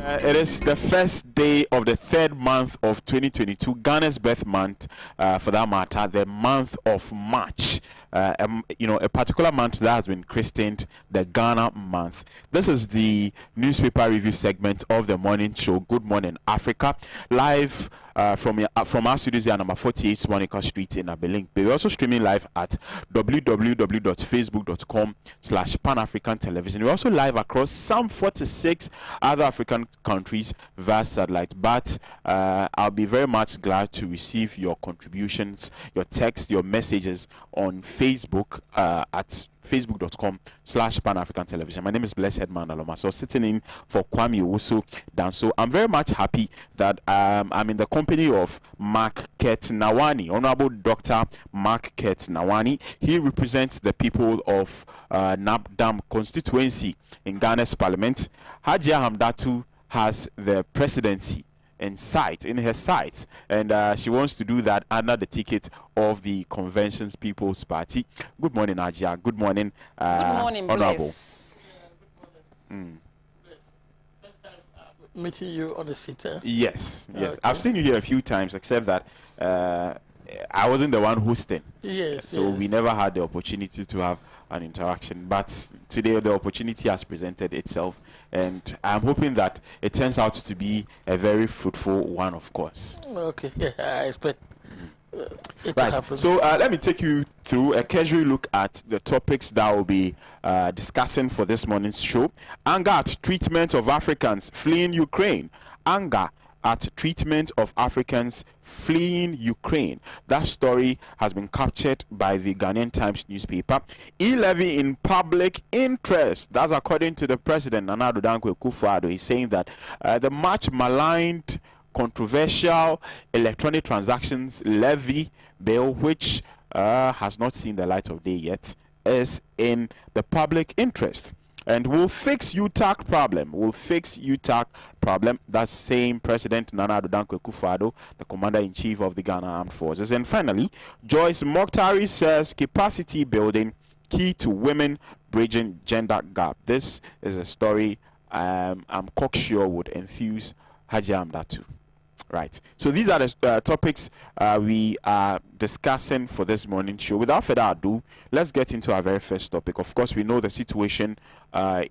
It is the first day of the third month of 2022, Ghana's birth month, for that matter, the month of March. A particular month that has been christened the Ghana month. This is the newspaper review segment of the morning show, Good Morning Africa, live from our studios here, number 48 Monica Street in Abelink. We're also streaming live at www.facebook.com/Pan-African Television. We're also live across some 46 other African countries via satellite. But I'll be very much glad to receive your contributions, your text, your messages on Facebook at facebook.com/Pan-African Television. My name is Blessed Manaloma. So sitting in for Kwame Woso Danso. I'm very much happy that I'm in the company of Mark Ketnawani, Honorable Dr. Mark Ketnawani. He represents the people of Nabdam constituency in Ghana's parliament. Hajia Hamdatu has the presidency in her sight, and she wants to do that under the ticket of the Convention's People's Party. Good morning, Ajia. Good morning, good morning, Honorable. Meeting you on the seat. Yes. Okay. I've seen you here a few times, except that I wasn't the one hosting. Yes. So we never had the opportunity to have an interaction. But today the opportunity has presented itself, and I'm hoping that it turns out to be a very fruitful one, of course. Okay. Yeah, I expect it to Right. happen. So let me take you through a casual look at the topics that we'll be discussing for this morning's show. Anger at treatment of Africans fleeing Ukraine. Anger at treatment of Africans fleeing Ukraine. That story has been captured by the Ghanaian Times newspaper. E-levy in public interest. That's according to the president, Nana Addo Dankwa Akufo-Addo. He's saying that the much maligned, controversial electronic transactions levy bill, which has not seen the light of day yet, is in the public interest and will fix UTAC problem. That's same President Nana Addo Dankwa Akufo-Addo, the Commander-in-Chief of the Ghana Armed Forces. And finally, Joyce Mokhtari says capacity building key to women bridging gender gap. This is a story I'm cocksure would enthuse Hajia Hamdatu. Right. So these are the topics we are discussing for this morning show. Without further ado, let's get into our very first topic. Of course, we know the situation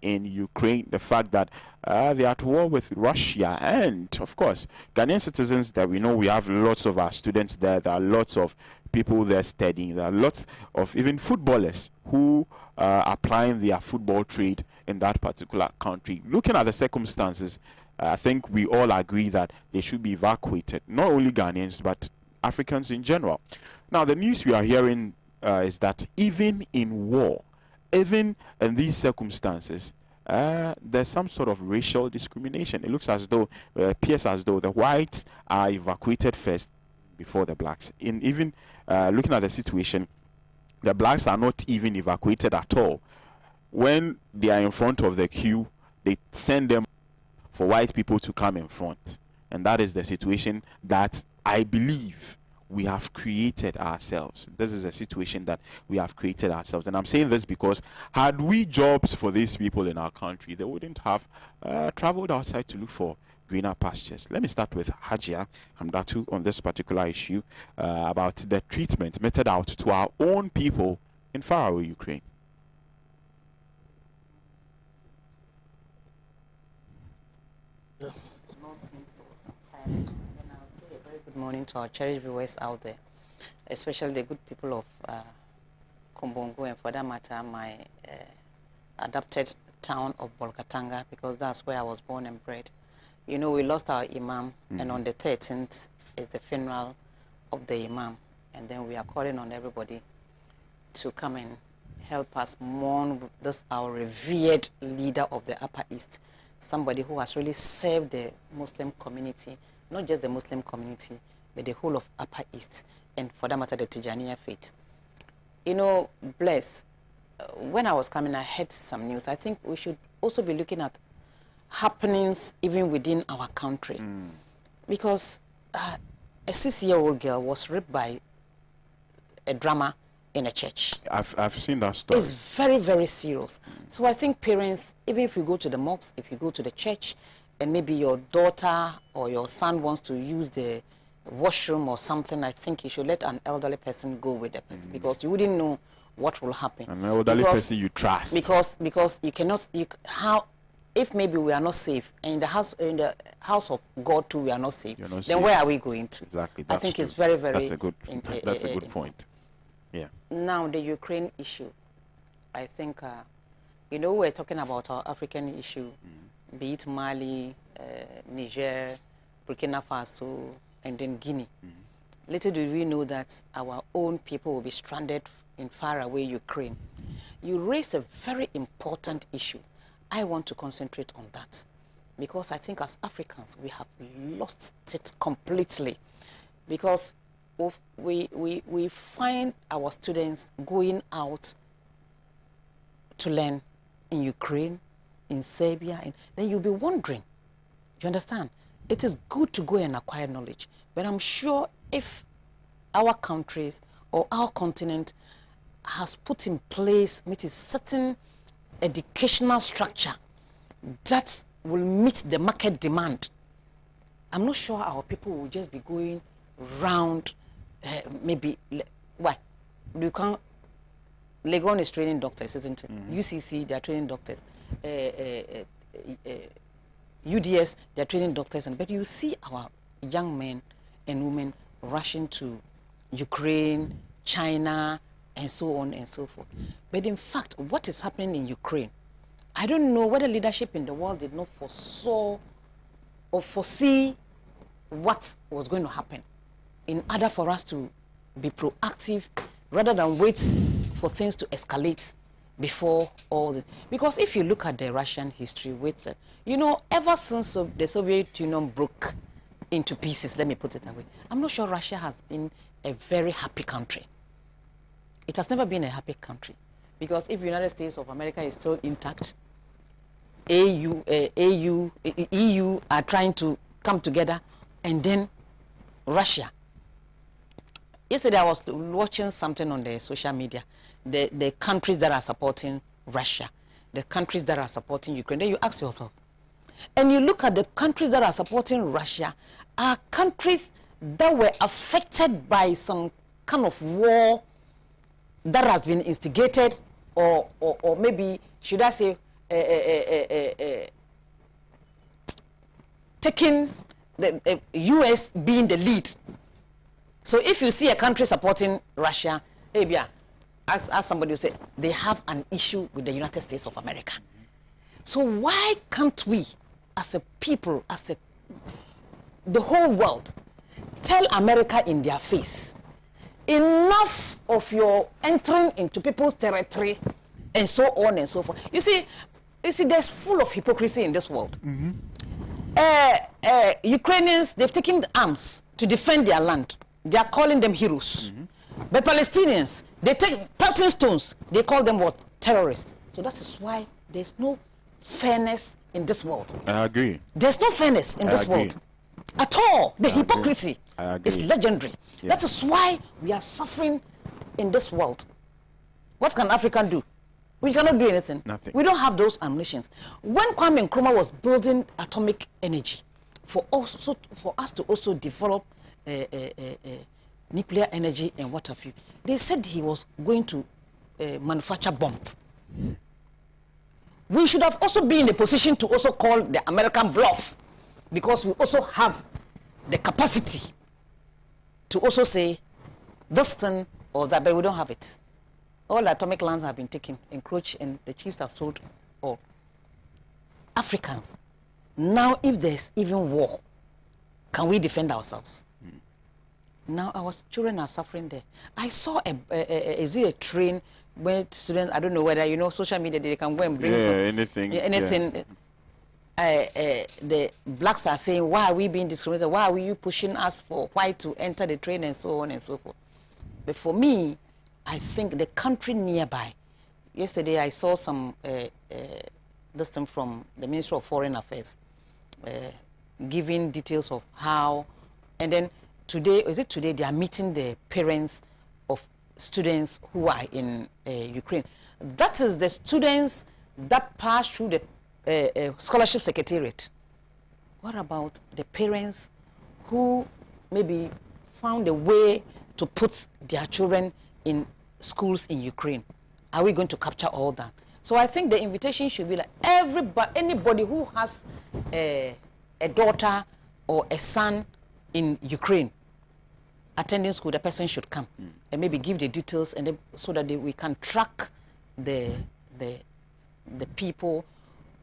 in Ukraine, the fact that they are at war with Russia, and of course, Ghanaian citizens that we know. We have lots of our students there. There are lots of people there studying. There are lots of even footballers who are applying their football trade in that particular country. Looking at the circumstances, I think we all agree that they should be evacuated. Not only Ghanaians, but Africans in general. Now, the news we are hearing is that even in war, even in these circumstances, there's some sort of racial discrimination. It looks as though, appears as though the whites are evacuated first before the blacks. Even looking at the situation, the blacks are not even evacuated at all. When they are in front of the queue, they send them for white people to come in front. And that is the situation that I believe we have created ourselves. This is a situation that we have created ourselves. And I'm saying this because had we jobs for these people in our country, they wouldn't have traveled outside to look for greener pastures. Let me start with Hajia Hamdatu on this particular issue about the treatment meted out to our own people in faraway Ukraine. Good morning to our cherished viewers out there, especially the good people of Kombongo, and for that matter, my adopted town of Bolgatanga, because that's where I was born and bred. You know, we lost our Imam, and on the 13th is the funeral of the Imam, and then we are calling on everybody to come and help us mourn this, our revered leader of the Upper East, somebody who has really saved the Muslim community, not just the Muslim community, but the whole of Upper East, and for that matter, the Tijaniya faith. You know, bless, when I was coming, I heard some news. I think we should also be looking at happenings even within our country. Because a 6-year-old girl was raped by a drummer in a church. I've seen that story. It's very, very serious. So I think parents, even if you go to the mosque, if you go to the church, and maybe your daughter or your son wants to use the washroom or something, I think you should let an elderly person go with the person, because you wouldn't know what will happen. An elderly person you trust. Because you cannot, how, if maybe we are not safe, and in the house of God too we are not safe, then safe. where are we going to? Exactly. I think it's very, very. That's a good point. Yeah. Now the Ukraine issue, I think, you know, we're talking about our African issue, be it Mali, Niger, Burkina Faso, and then Guinea. Little do we know that our own people will be stranded in faraway Ukraine. You raised a very important issue. I want to concentrate on that, because I think as Africans we have lost it completely, because we find our students going out to learn in Ukraine, in Serbia, and then you'll be wondering, you understand? It is good to go and acquire knowledge, but I'm sure if our countries or our continent has put in place a certain educational structure that will meet the market demand, I'm not sure our people will just be going round, maybe, why? You can't, Legon is training doctors, isn't it? UCC, they are training doctors. UDS, they are training doctors. But you see our young men and women rushing to Ukraine, China, and so on and so forth. But in fact, what is happening in Ukraine, I don't know whether leadership in the world did not foresaw or foresee what was going to happen in order for us to be proactive rather than wait for things to escalate before all the... Because if you look at the Russian history with them, you know, ever since the Soviet Union broke into pieces, let me put it that way, I'm not sure Russia has been a very happy country. It has never been a happy country, because if the United States of America is still intact, EU are trying to come together, and then Russia. Yesterday I was watching something on the social media, the countries that are supporting Russia, the countries that are supporting Ukraine. Then you ask yourself, and you look at the countries that are supporting Russia are countries that were affected by some kind of war that has been instigated, or maybe, should I say, taking the US being the lead. So if you see a country supporting Russia, maybe, as somebody will say, they have an issue with the United States of America. So why can't we, as a people, the whole world, tell America in their face, enough of your entering into people's territory and so on and so forth. You see, there's full of hypocrisy in this world. Ukrainians, they've taken arms to defend their land. They are calling them heroes. But Palestinians, they take pelting stones. They call them what? Terrorists. So that is why there's no fairness in this world. I agree. There's no fairness in this world at all. The hypocrisy is legendary. Yeah. That is why we are suffering in this world. What can Africa do? We cannot do anything. Nothing. We don't have those ammunitions. When Kwame Nkrumah was building atomic energy, for us to also develop nuclear energy and what have you, they said he was going to manufacture bomb. We should have also been in a position to also call the American bluff, because we also have the capacity to also say this thing or that, but we don't have it. All the atomic lands have been taken, encroached, and the chiefs have sold all. Africans, now if there's even war, can we defend ourselves? Now our children are suffering there. I saw a train where students, I don't know whether, you know, social media, they can go and bring anything. The blacks are saying, why are we being discriminated? Why are you pushing us for white to enter the train and so on and so forth? But for me, I think the country nearby, yesterday I saw some this thing from the Ministry of Foreign Affairs, giving details of how, and then today, they are meeting the parents of students who are in Ukraine. That is the students that pass through the scholarship secretariat. What about the parents who maybe found a way to put their children in schools in Ukraine? Are we going to capture all that? So I think the invitation should be like anybody who has a daughter or a son in Ukraine attending school, the person should come and maybe give the details, and then, so that we can track the people,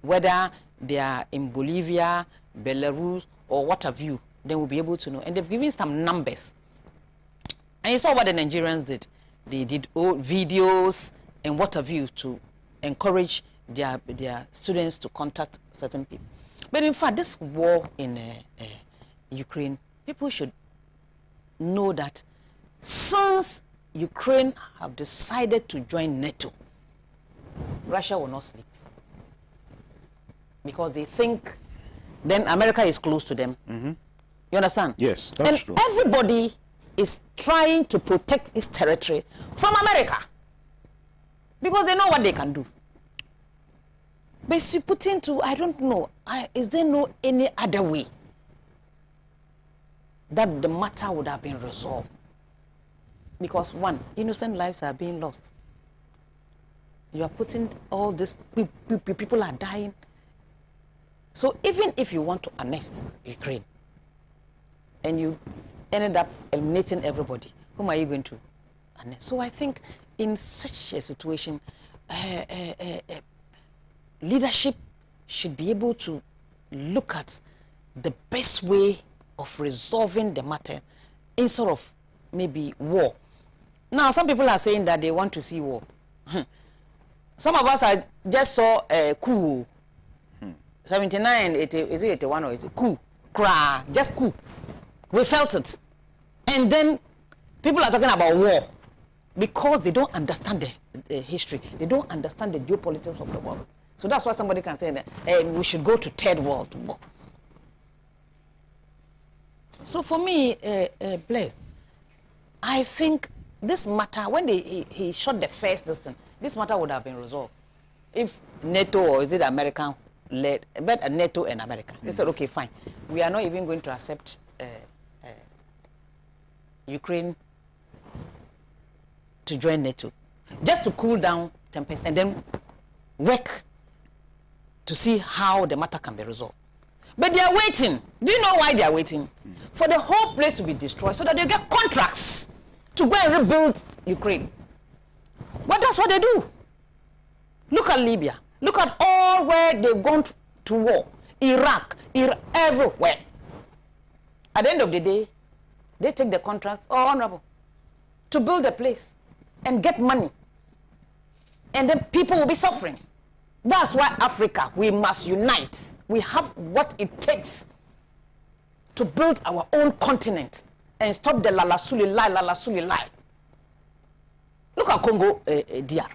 whether they are in Bolivia, Belarus, or what have you. Then we'll be able to know. And they've given some numbers. And you saw what the Nigerians did. They did videos and what have you to encourage their students to contact certain people. But in fact, this war in Ukraine, people should know that since Ukraine have decided to join NATO, Russia will not sleep. Because they think then America is close to them. You understand? Yes, that's true. And everybody is trying to protect its territory from America. Because they know what they can do. But if you put into, I don't know, is there no any other way that the matter would have been resolved? Because one, innocent lives are being lost. You are putting all this, people are dying. So even if you want to annex Ukraine and you ended up eliminating everybody, whom are you going to annex? So I think in such a situation, leadership should be able to look at the best way of resolving the matter instead of maybe war. Now, some people are saying that they want to see war. Some of us just saw a coup. 79, is it 81 or is it coup? Just coup. We felt it. And then people are talking about war because they don't understand the history. They don't understand the geopolitics of the world. So that's why somebody can say that we should go to third world war. So for me, Blaise, I think this matter, when he shot the first distance, this matter would have been resolved. If NATO, or is it American led, but NATO and America, they said, okay, fine. We are not even going to accept Ukraine to join NATO. Just to cool down tempest and then work to see how the matter can be resolved. But they are waiting. Do you know why they are waiting? For the whole place to be destroyed so that they get contracts to go and rebuild Ukraine. But that's what they do. Look at Libya. Look at all where they've gone to war. Iraq, everywhere. At the end of the day, they take the contracts, honorable, to build a place and get money. And then people will be suffering. That's why Africa, we must unite. We have what it takes to build our own continent and stop the Lalasuli lie. Look at Congo, DR.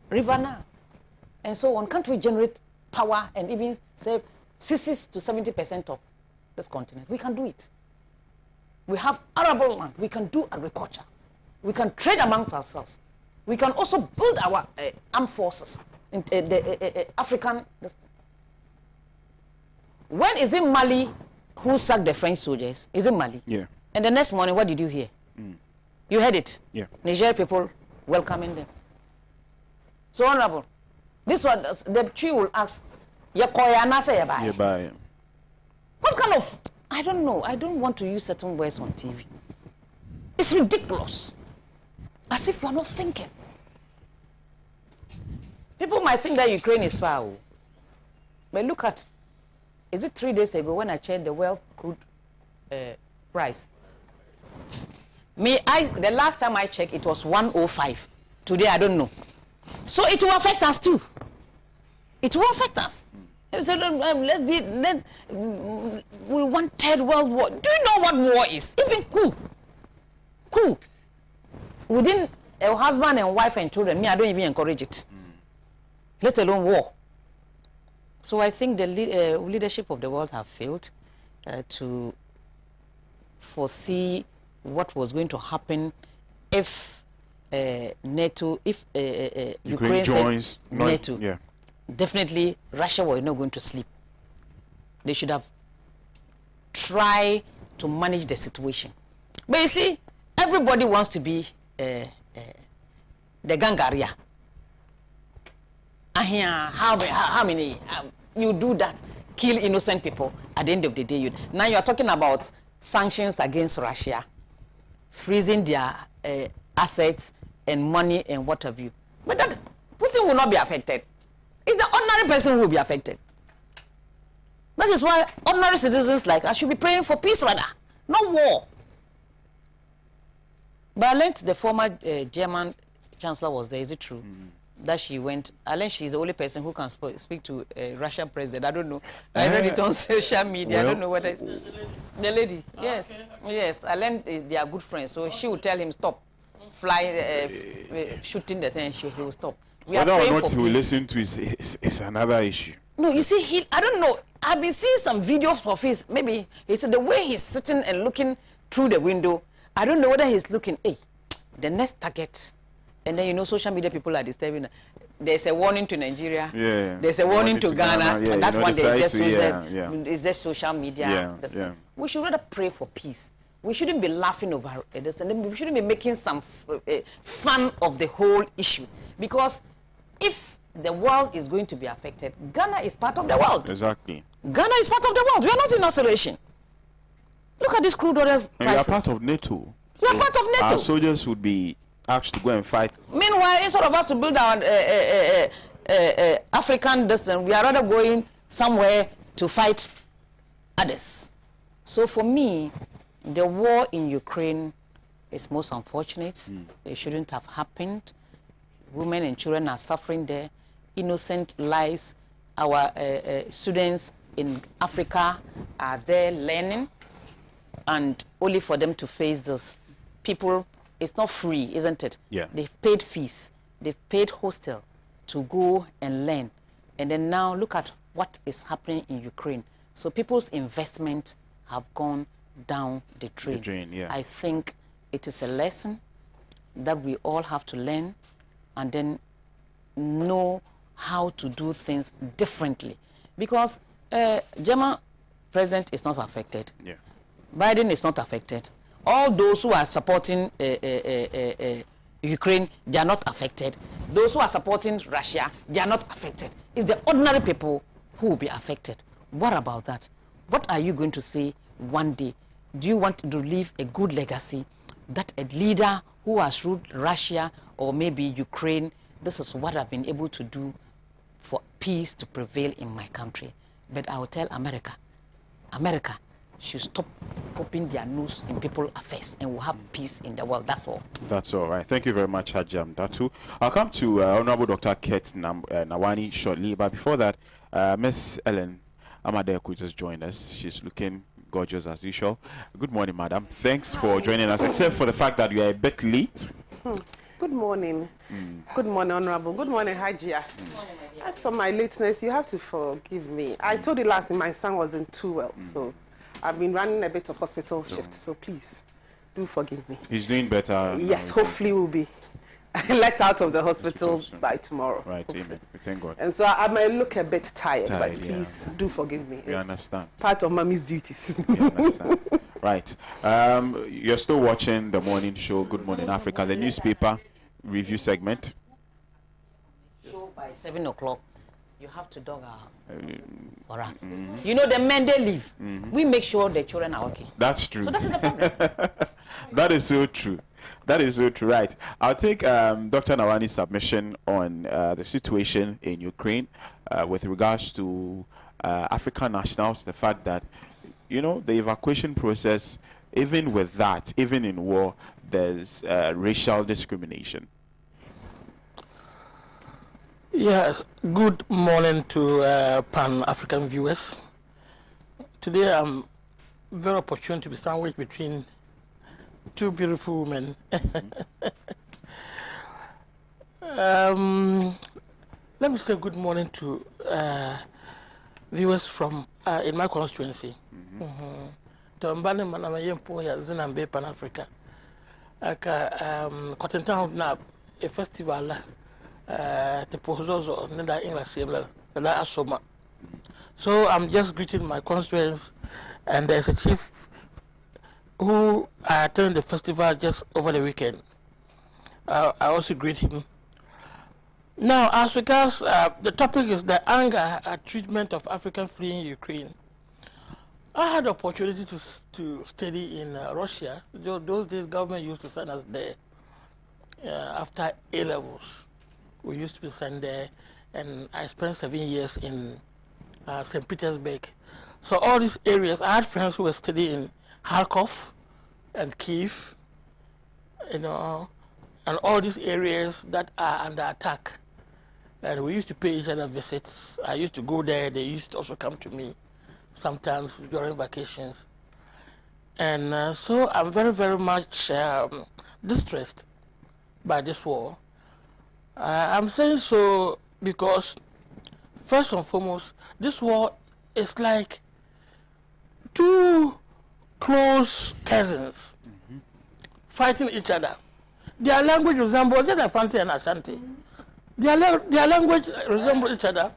River Nile. And so on. Can't we generate power and even save 60 to 70% of this continent? We can do it. We have arable land. We can do agriculture. We can trade amongst ourselves. We can also build our armed forces in the African. When is it Mali who sacked the French soldiers? Is it Mali? Yeah. And the next morning, what did you hear? You heard it? Yeah. Niger people welcoming them. So honorable, this one, the tree will ask, what kind of, I don't know, I don't want to use certain words on TV. It's ridiculous. As if we're not thinking. People might think that Ukraine is far. But look at, is it 3 days ago when I checked the world crude price? The last time I checked, it was 105. Today, I don't know. So it will affect us too. It will affect us. We want third world war. Do you know what war is? Even coup. Within a husband and wife and children, me, I don't even encourage it. Let alone war. So I think the leadership of the world have failed to foresee what was going to happen if NATO, if Ukraine joins NATO. Yeah. Definitely Russia was not going to sleep. they should have tried to manage the situation. But you see, everybody wants to be the gangaria. And here, how many you do that, kill innocent people? At the end of the day, now you are talking about sanctions against Russia, freezing their assets and money and what have you. But that Putin will not be affected. It's the ordinary person who will be affected. That is why ordinary citizens like us should be praying for peace rather, not war. But I learned the former German chancellor was there. Is it true that she went? I learned she's the only person who can speak to a Russian president. I don't know. I read it on social media. Well, I don't know whether it's the lady. Yes, okay. Yes. I learned they are good friends. So she will tell him stop, shooting the thing. He will stop. We Whether are or not for he will peace. listen to is another issue. No, you see, I don't know. I've been seeing some videos of his. Maybe it's the way he's sitting and looking through the window. I don't know whether he's looking, hey, the next target. And then, social media people are disturbing. There's a warning to Nigeria. Yeah. There's a warning to Ghana. Yeah, and that one, there's just, it's just social media. Yeah. We should rather pray for peace. We shouldn't be laughing over this. And we shouldn't be making some fun of the whole issue. Because if the world is going to be affected, Ghana is part of the world. Exactly. Ghana is part of the world. We are not in isolation. Look at this crude oil prices. And we are part of NATO. We are part of NATO. Our soldiers would be asked to go and fight. Meanwhile, instead of us to build our African destiny, we are rather going somewhere to fight others. So for me, the war in Ukraine is most unfortunate. It shouldn't have happened. Women and children are suffering there. Innocent lives. Our students in Africa are there learning. And only for them to face this. People, it's not free, isn't it? Yeah. They've paid fees. They've paid hostel to go and learn. And then now look at what is happening in Ukraine. So people's investment have gone down the drain. Yeah. I think it is a lesson that we all have to learn and then know how to do things differently. Because German president is not affected. Yeah. Biden is not affected. All those who are supporting Ukraine, they are not affected. Those who are supporting Russia, they are not affected. It's the ordinary people who will be affected. What about that? What are you going to say one day? Do you want to leave a good legacy that a leader who has ruled Russia or maybe Ukraine, this is what I've been able to do for peace to prevail in my country. But I will tell America should stop popping their nose in people's affairs and we'll have peace in the world. That's all. That's all right. Thank you very much, Hajam Datu. I'll come to Honorable Dr. Kate Nawani shortly. But before that, Miss Ellen Amadeku just joined us. She's looking gorgeous as usual. Good morning, madam. Thanks for joining us, except for the fact that you are a bit late. Good morning. Good morning, Honorable. Good morning, Hajia. As for my lateness, you have to forgive me. I told you last night my son wasn't too well, so I've been running a bit of hospital shift, so please do forgive me. He's doing better. Yes, hopefully we'll be let out of the hospital by tomorrow. Right, amen. Thank God. And so I may look a bit tired, but please do forgive me. We understand. Part of mommy's duties. We understand. Right. You're still watching the morning show, Good Morning Africa, the newspaper review segment. Show by 7 o'clock. You have to dog out for us. You know, the men, they leave. We make sure the children are okay. That's true. So that is the problem. That is so true. That is so true. Right. I'll take Dr. Nawani's submission on the situation in Ukraine with regards to African nationals, the fact that, the evacuation process, even with that, even in war, there's racial discrimination. Yeah, good morning to Pan-African viewers. Today I'm very opportune to be sandwiched between two beautiful women. Let me say good morning to viewers from in my constituency. To Mbane manama yempo ya Zinambe Pan-Africa. Aka Cotton Town na a festival the Pozozo Neda English Neda Asoma. So I'm just greeting my constituents, and there's a chief who attended the festival just over the weekend. I also greet him. Now, as regards the topic is the anger at treatment of African fleeing Ukraine. I had the opportunity to study in Russia. Those days, government used to send us there after A-levels. We used to be sent there, and I spent 7 years in St. Petersburg. So all these areas, I had friends who were studying in Kharkov and Kiev, and all these areas that are under attack. And we used to pay each other visits. I used to go there. They used to also come to me sometimes during vacations. And so I'm very, very much distressed by this war. I'm saying so because, first and foremost, this war is like two close cousins fighting each other. Their language resembles Fanti and Ashanti. Their language resembles each other.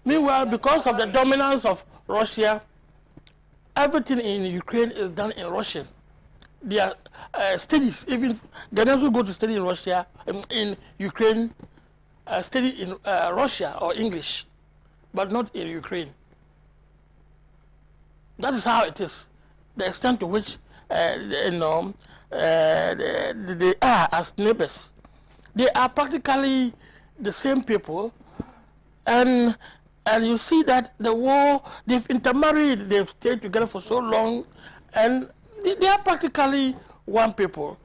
Meanwhile, because of the dominance of Russia, everything in Ukraine is done in Russian. Their studies, even Ghanaians who go to study in Russia, in Ukraine, study in Russia or English, but not in Ukraine. That is how it is. The extent to which they are as neighbors. They are practically the same people, and you see that the war, they've intermarried, they've stayed together for so long, and they are practically one people.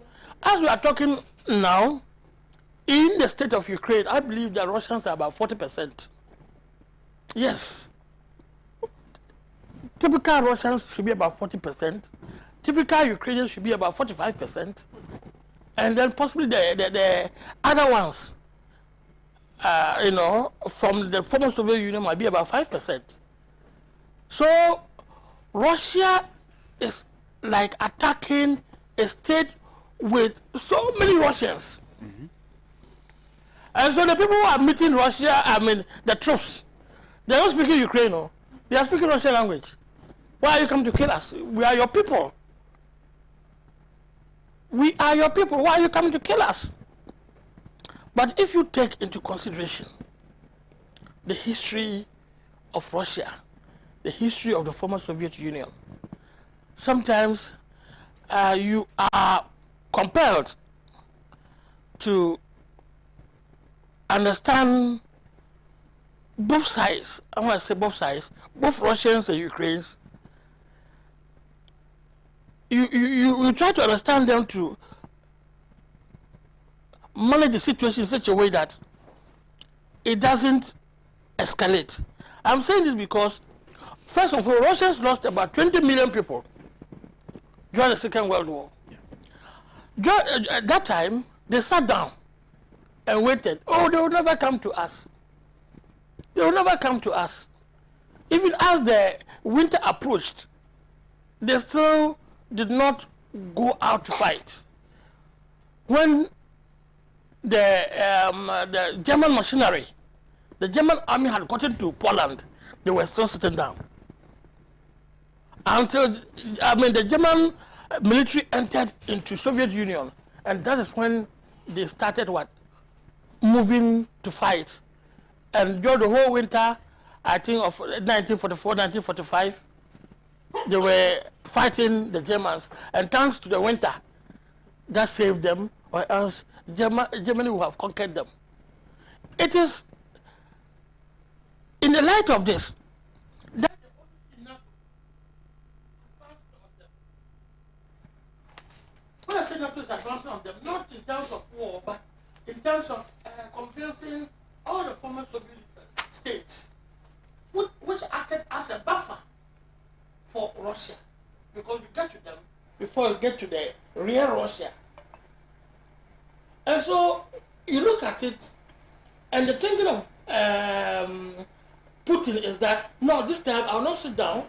As we are talking now, in the state of Ukraine, I believe the Russians are about 40%. Yes. Typical Russians should be about 40%. Typical Ukrainians should be about 45%. And then possibly the other ones, from the former Soviet Union might be about 5%. So Russia is like attacking a state with so many Russians. And so the people who are meeting Russia, the troops, they're not speaking Ukrainian, they are speaking Russian language. Why are you coming to kill us? We are your people. We are your people. Why are you coming to kill us? But if you take into consideration the history of Russia, the history of the former Soviet Union, sometimes you are compelled to understand both sides. I want to say both sides, both Russians and Ukrainians. You try to understand them to manage the situation in such a way that it doesn't escalate. I'm saying this because, first of all, Russians lost about 20 million people during the Second World War. At that time, they sat down and waited. Oh, they will never come to us. They will never come to us. Even as the winter approached, they still did not go out to fight. When the German machinery, the German army had gotten to Poland, they were still sitting down. Until, the German military entered into Soviet Union, and that is when they started moving to fight. And during the whole winter, I think of 1944, 1945, they were fighting the Germans, and thanks to the winter, that saved them, or else Germany would have conquered them. It is in the light of this that there was enough advancement of them. When I say not just advancement of them, not in terms of war, but in terms of convincing all the former Soviet states, which acted as a buffer for Russia, because you get to them before you get to the real Russia. And so you look at it, and the thinking of Putin is that, no, this time I will not sit down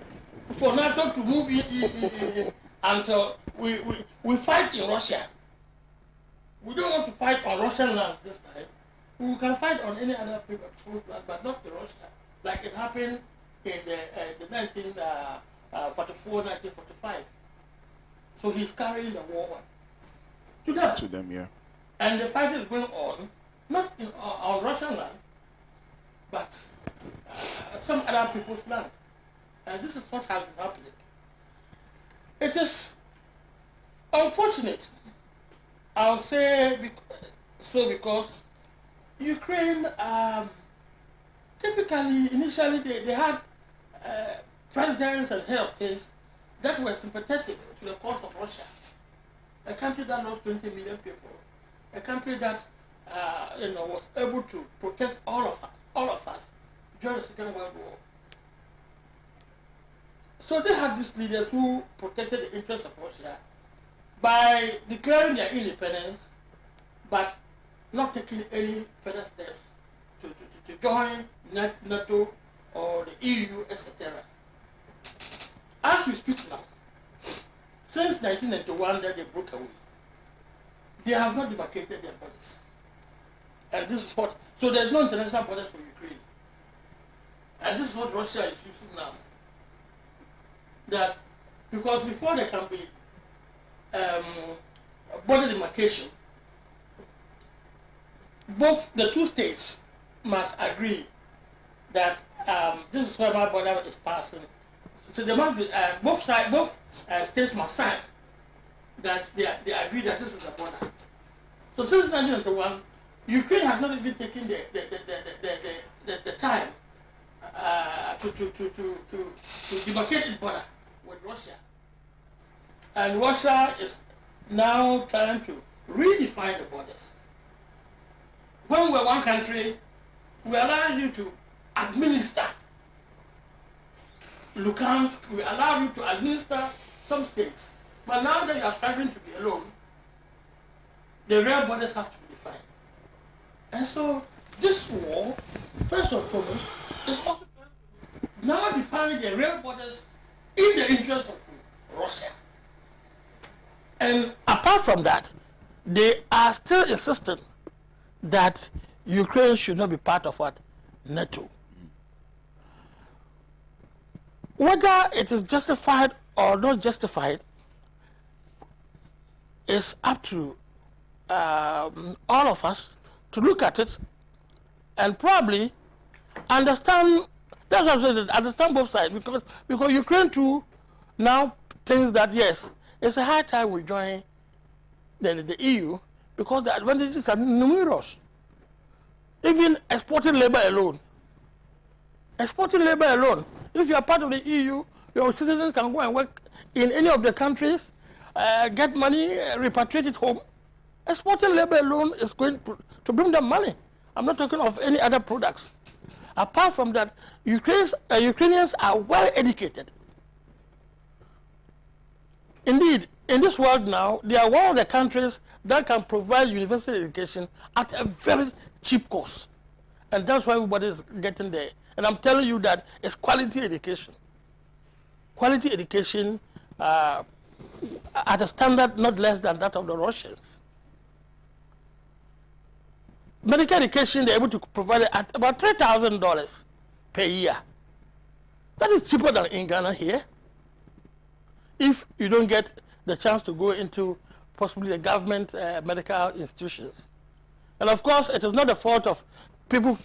for NATO to move in until we fight in Russia. We don't want to fight on Russian land this time. We can fight on any other people's land, but not in Russia, like it happened in the 1944, 1945. So he's carrying the war to them. To them, yeah. And the fight is going on, not on Russian land, but some other people's land. And this is what has been happening. It is unfortunate, I'll say, because Ukraine, typically, initially, they had presidents and head of states that were sympathetic to the cause of Russia. A country that lost 20 million people, a country that was able to protect all of us during the Second World War. So they had these leaders who protected the interests of Russia by declaring their independence, but not taking any further steps to join NATO or the EU, etc. As we speak now, since 1991 that they broke away, they have not demarcated their borders. And this is what, so there's no international borders for Ukraine. And this is what Russia is using now. That, because before there can be border demarcation, both the two states must agree that this is where my border is passing. So there must be, both states must sign that they agree that this is the border. So since 1991, Ukraine has not even taken the time to demarcate its border with Russia. And Russia is now trying to redefine the borders. When we're one country, we allow you to administer Luhansk, we allow you to administer some states. But now that you are struggling to be alone, the real borders have to be defined. And so this war, first and foremost, is also now defining the real borders in the interest of Russia. And apart from that, they are still insisting that Ukraine should not be part of what? NATO. Whether it is justified or not justified is up to all of us to look at it and probably understand. That's what I'm saying, understand both sides, because Ukraine too now thinks that yes, it's a high time we join the EU because the advantages are numerous. Even exporting labor alone. If you are part of the EU, your citizens can go and work in any of the countries, get money, repatriate it home. Exporting labor alone is going to bring them money. I'm not talking of any other products. Apart from that, Ukrainians are well educated. Indeed, in this world now, they are one of the countries that can provide university education at a very cheap cost. And that's why everybody is getting there. And I'm telling you that it's quality education. Quality education at a standard not less than that of the Russians. Medical education, they're able to provide it at about $3,000 per year. That is cheaper than in Ghana here. If you don't get the chance to go into possibly the government medical institutions. And of course, it is not the fault of people,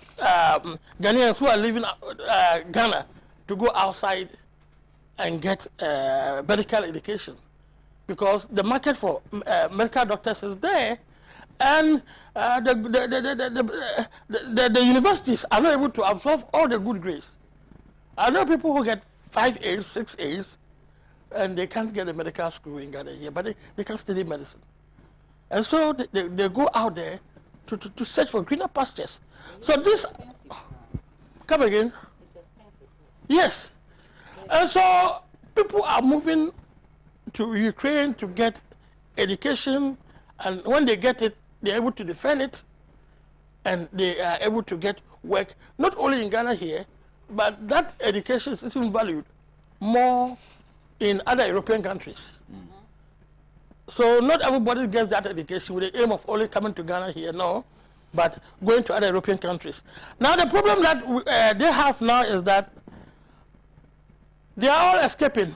Ghanaians who are leaving Ghana to go outside and get medical education. Because the market for medical doctors is there, and the universities are not able to absorb all the good grades. I know people who get 5 A's, 6 A's, and they can't get a medical school in Ghana here, but they can study medicine. And so they go out there to search for greener pastures. So this, come again? It's expensive. Yes. And so people are moving to Ukraine to get education, and when they get it, they're able to defend it, and they are able to get work, not only in Ghana here, but that education is even valued more in other European countries. Mm-hmm. So not everybody gets that education with the aim of only coming to Ghana here, no, but going to other European countries. Now the problem that they have now is that They are all escaping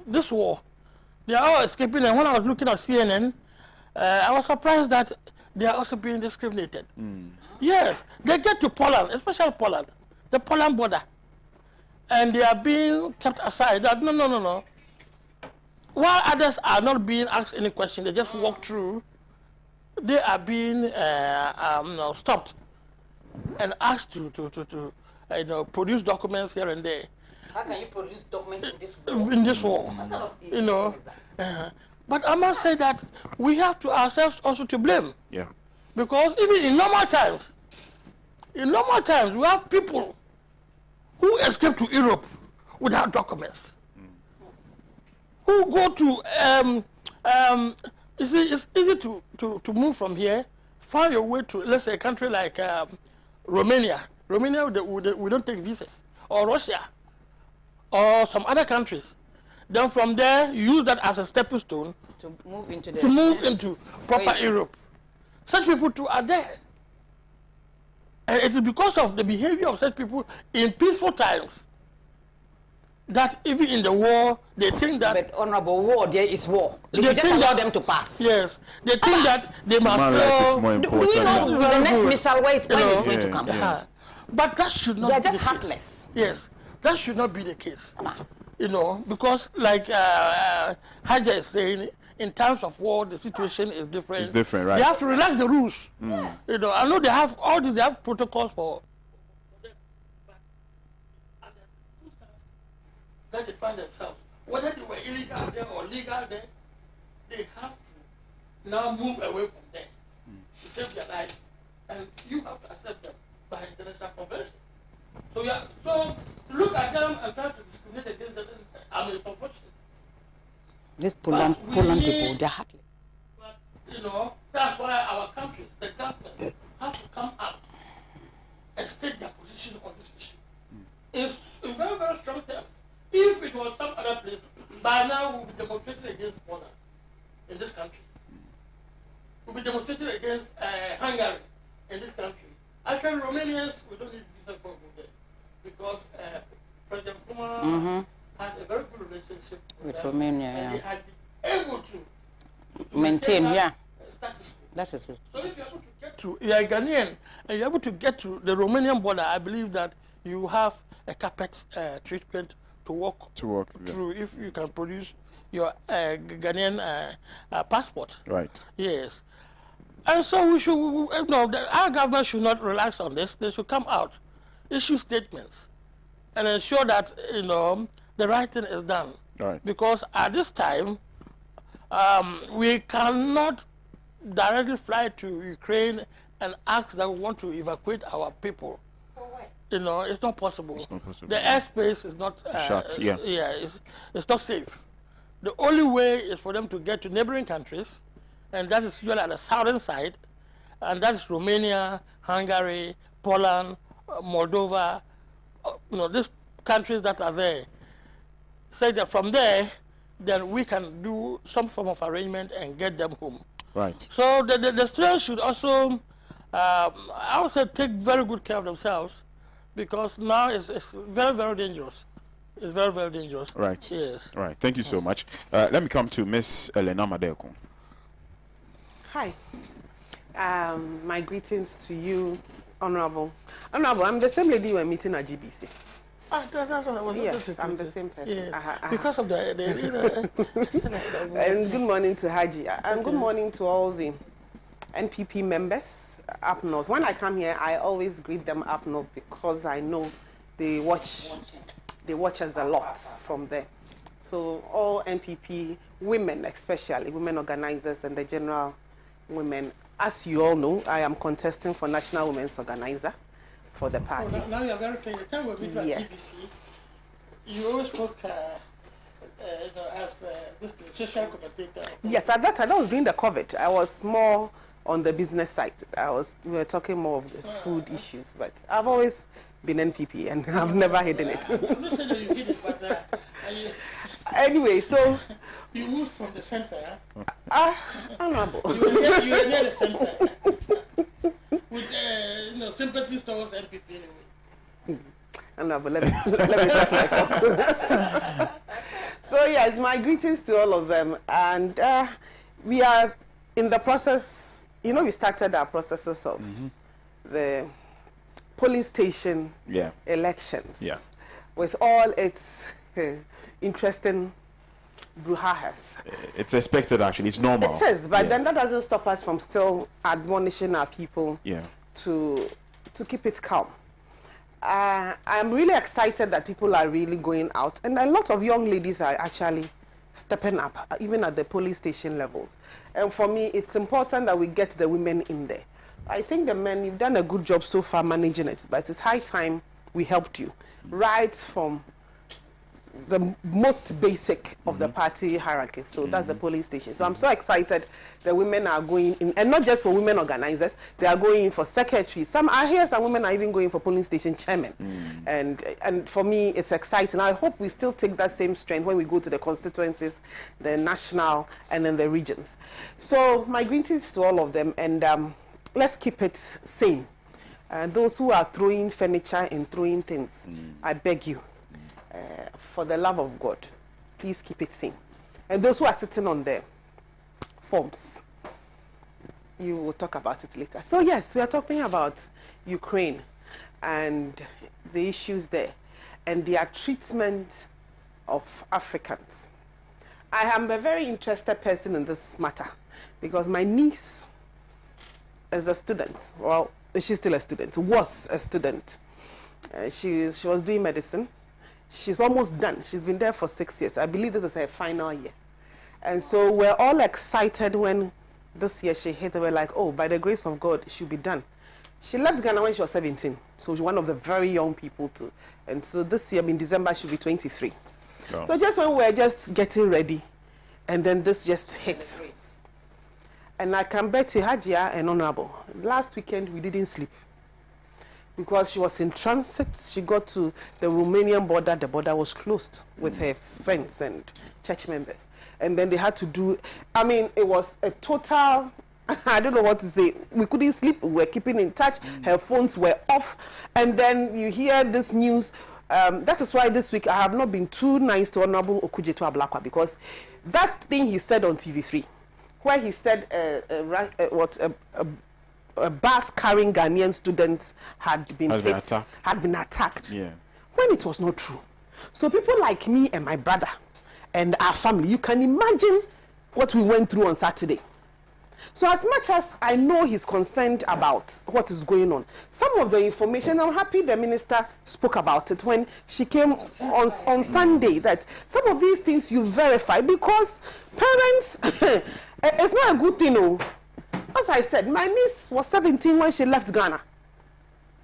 this war. They are all escaping. And when I was looking at CNN, I was surprised that they are also being discriminated. Yes, they get to Poland, especially Poland, the Poland border, and they are being kept aside. That no. While others are not being asked any question, they just walk through. They are being stopped and asked to produce documents here and there. How can you produce documents in this war? What kind of You know. is that? But I must say that we have to ourselves also to blame. Yeah. Because even in normal times, we have people who escape to Europe without documents. Who go to you see, it's easy to move from here, find your way to, let's say, a country like Romania. Romania, we don't take visas, or Russia, or some other countries. Then from there, you use that as a stepping stone To move into proper Europe. Such people too are there. And it is because of the behavior of such people in peaceful times that even in the war, they think that... But honorable, war, there is war. They They should just think allow that- them to pass. Yes, they think that they must Human life is throw... more Do important we know than- the next good. missile when it's going to Yeah, come? yeah. But that should not They are be just the case. heartless. Yes, that should not be the case. You know, because like Haja is saying, in times of war, the situation is different. It's different, right? They have to relax the rules. You know, I know they have all these, they have protocols for that they find themselves. Whether they were illegal there or legal there, they have to now move away from there to save their lives. And you have to accept them by international convention. So so to look at them and try to discriminate against them, I mean, it's unfortunate. These Poland people, they're heartless. But, you know, that's why our country, the government, has to come out and state their position on this issue. It's in very, very strong terms. If it was some other place, by now we'll be demonstrating against Poland in this country. We'll be demonstrating against Hungary in this country. Actually, Romanians, we don't need visa for go there because President Kuma has a very good relationship with them, Romania, and yeah. he had been able to Maintain, that, yeah. Status quo. That is it. So if you're able to get to, you're a Ghanaian, and you're able to get to the Romanian border, I believe that you have a carpet treatment to walk through if you can produce your Ghanaian passport. Right. Yes. And so we should, our government should not relax on this. They should come out, issue statements, and ensure that, the right thing is done. Right. Because at this time, we cannot directly fly to Ukraine and ask that we want to evacuate our people. For what? It's not possible. It's not possible. The airspace is not Shut, yeah. It's not safe. The only way is for them to get to neighboring countries, and that is usually at the southern side, and that is Romania, Hungary, Poland, Moldova, these countries that are there. Say that from there, then we can do some form of arrangement and get them home. Right. So the students should also, I would say, take very good care of themselves, because now it's very, very dangerous. It's very, very dangerous. Right. Yes. Right. Thank you so much. Let me come to Miss Elena Madeko. Hi. My greetings to you, Honorable. Honorable, I'm the same lady you were meeting at GBC. That's what I was Yes, I'm the same person. Yeah. Because of the And good morning to Haji. And good morning to all the NPP members up north. When I come here, I always greet them up north because I know they watch us a lot from there. So all NPP women, especially women organizers and the general women, as you all know, I am contesting for National Women's Organizer for the party. Now you're very clear. The time we meet at Yes. GBC, you always spoke as this social commentator. Yes, at that time, that was during the COVID. I was more on the business side. We were talking more of the food issues, but I've always been NPP and I've never hidden it. I'm not saying that you did it, but Anyway, so you moved from the center. Honorable. You were near the center. With sympathies towards NPP anyway. Honorable, let me start my talk. So yes, my greetings to all of them. And we are in the process, we started our processes of the polling station elections with all its interesting brouhahas. It's expected, actually. It's normal. It is, but then that doesn't stop us from still admonishing our people to keep it calm. I'm really excited that people are really going out, and a lot of young ladies are actually stepping up, even at the police station levels. And for me, it's important that we get the women in there. I think the men, you've done a good job so far managing it, but it's high time we helped you, right from the most basic of the party hierarchy. So that's the polling station. So I'm so excited the women are going in, and not just for women organizers, they are going in for secretaries. Some women are even going for polling station chairmen. And for me, it's exciting. I hope we still take that same strength when we go to the constituencies, the national, and then the regions. So my greetings to all of them, and let's keep it sane. Those who are throwing furniture and throwing things, I beg you, for the love of God, please keep it sane. And those who are sitting on the forms, you will talk about it later. So yes, we are talking about Ukraine and the issues there and their treatment of Africans. I am a very interested person in this matter because my niece is a student. Well, she's still a student, was a student. She was doing medicine. She's almost done. She's been there for 6 years. I believe this is her final year. And so we're all excited when this year she hit. We're like, oh, by the grace of God, she'll be done. She left Ghana when she was 17. So she's one of the very young people too. And so this year, in December, she'll be 23. Oh. So just when we're just getting ready, and then this just hit. And I can bet you, Hajia and Honorable, last weekend we didn't sleep. Because she was in transit, she got to the Romanian border, the border was closed with her friends and church members. And then they had to do, it was a total, I don't know what to say. We couldn't sleep, we were keeping in touch, her phones were off. And then you hear this news. That is why this week I have not been too nice to Honorable Okujeto Ablakwa, because that thing he said on TV3, where he said a bus carrying Ghanaian students had been attacked. Yeah. When it was not true. So people like me and my brother and our family, you can imagine what we went through on Saturday. So as much as I know he's concerned about what is going on, some of the information, I'm happy the minister spoke about it when she came on Sunday, that some of these things you verify, because parents, it's not a good thing, no. As I said, my niece was 17 when she left Ghana.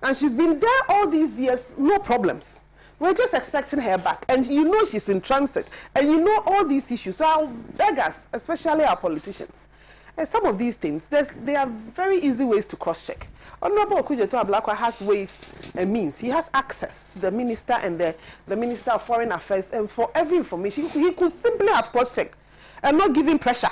And she's been there all these years, no problems. We're just expecting her back. And you know she's in transit. And you know all these issues. So I'll beg us, especially our politicians. And some of these things, there are very easy ways to cross-check. Honorable Okujeto Ablakwa has ways and means. He has access to the minister and the Minister of Foreign Affairs. And for every information, he could simply have cross-checked and not giving pressure,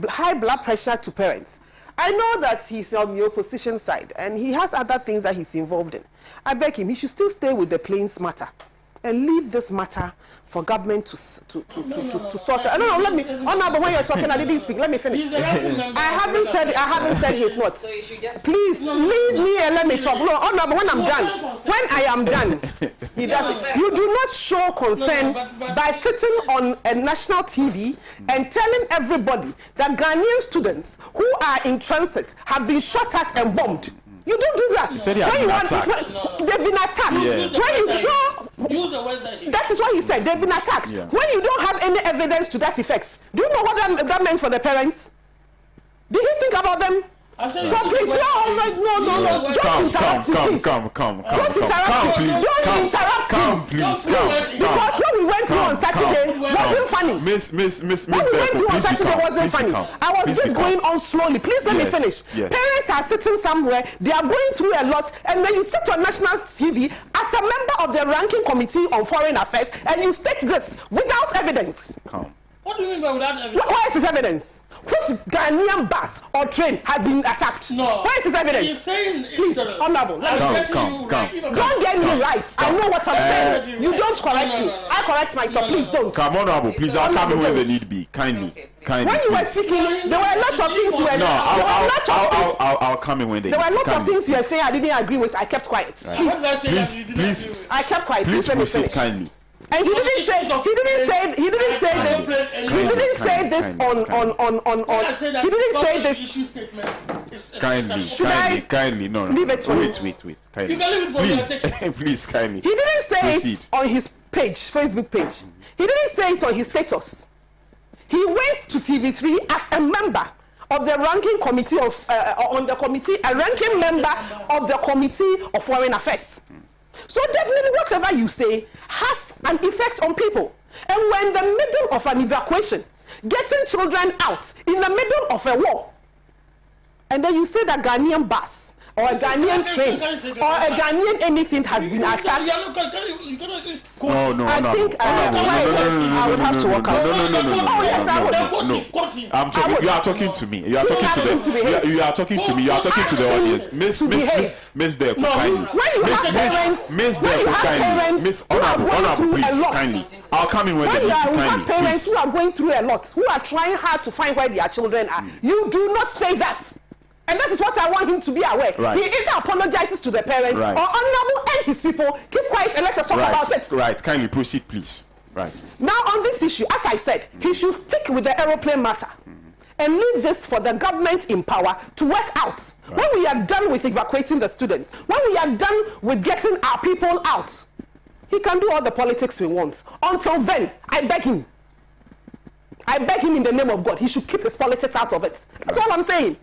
high blood pressure to parents. I know that he's on the opposition side and he has other things that he's involved in. I beg him, he should still stay with the plains matter and leave this matter for government to sort it. No, let me. Oh no, but when you're talking, I didn't speak. Let me finish. I haven't said he's not. So you should just please leave me and let me talk. No, oh no, but when I'm done, when I am done, he does it. You do not show concern by sitting on a national TV and telling everybody that Ghanaian students who are in transit have been shot at and bombed. You don't do that. You said they've been attacked. They've been attacked. Yeah. That is what he said. They've been attacked. Yeah. When you don't have any evidence to that effect, do you know what that meant for the parents? Did he think about them? So please, no. Don't interrupt me, please. Don't interrupt me. Because what we went through on Saturday wasn't funny. Miss, what we went through on Saturday wasn't funny. I was just going on slowly. Please let me finish. Parents are sitting somewhere. They are going through a lot. And then you sit on national TV as a member of the ranking committee on foreign affairs and you state this without evidence. What do you mean by without evidence? Where is his evidence? Which Ghanaian bus or train has been attacked? No. Where is his evidence? He's saying Please, honorable. Come. Don't get me right. I know what I'm saying. You don't correct me. I correct myself. Please don't. Come, honorable. Please, I'll come in when the need be. Kindly. When you were speaking, there were a lot of things you were. No, I'll come in when they. There were a lot of things you were saying I didn't agree with. I kept quiet. Please. I kept quiet. Please let me proceed finish. kindly. And he didn't say this Kindly. No. Leave it for wait. Kindly. You can leave it for please, please, kindly. He didn't say Proceed. it on his page, Facebook page. He didn't say it on his status. He went to TV3 as a member of the ranking committee of a ranking member of the Committee of Foreign Affairs. So definitely whatever you say has an effect on people. And we're in the middle of an evacuation, getting children out in the middle of a war. And then you say that Ghanaian bus or a Ghanaian train or a Ghanaian anything has been attacked. No. I think I would have to walk out. Oh yes, I would. I'm talking. You are talking to me. You are talking to the. You are talking to me. You are talking to the audience. Miss Deku, kindly. Miss Deku, kindly. Miss Honorable, please, kindly. I'll come in when they need. We have parents Kindly, who are going through a lot, who are trying hard to find where their children are. You do not say that. And that is what I want him to be aware. Right. He either apologizes to the parents or Honorable and his people keep quiet and let us talk about it. Right. Kindly proceed, please. Right. Now on this issue, as I said, he should stick with the aeroplane matter and leave this for the government in power to work out. Right. When we are done with evacuating the students, when we are done with getting our people out, he can do all the politics we want. Until then, I beg him in the name of God, he should keep his politics out of it. That's all I'm saying.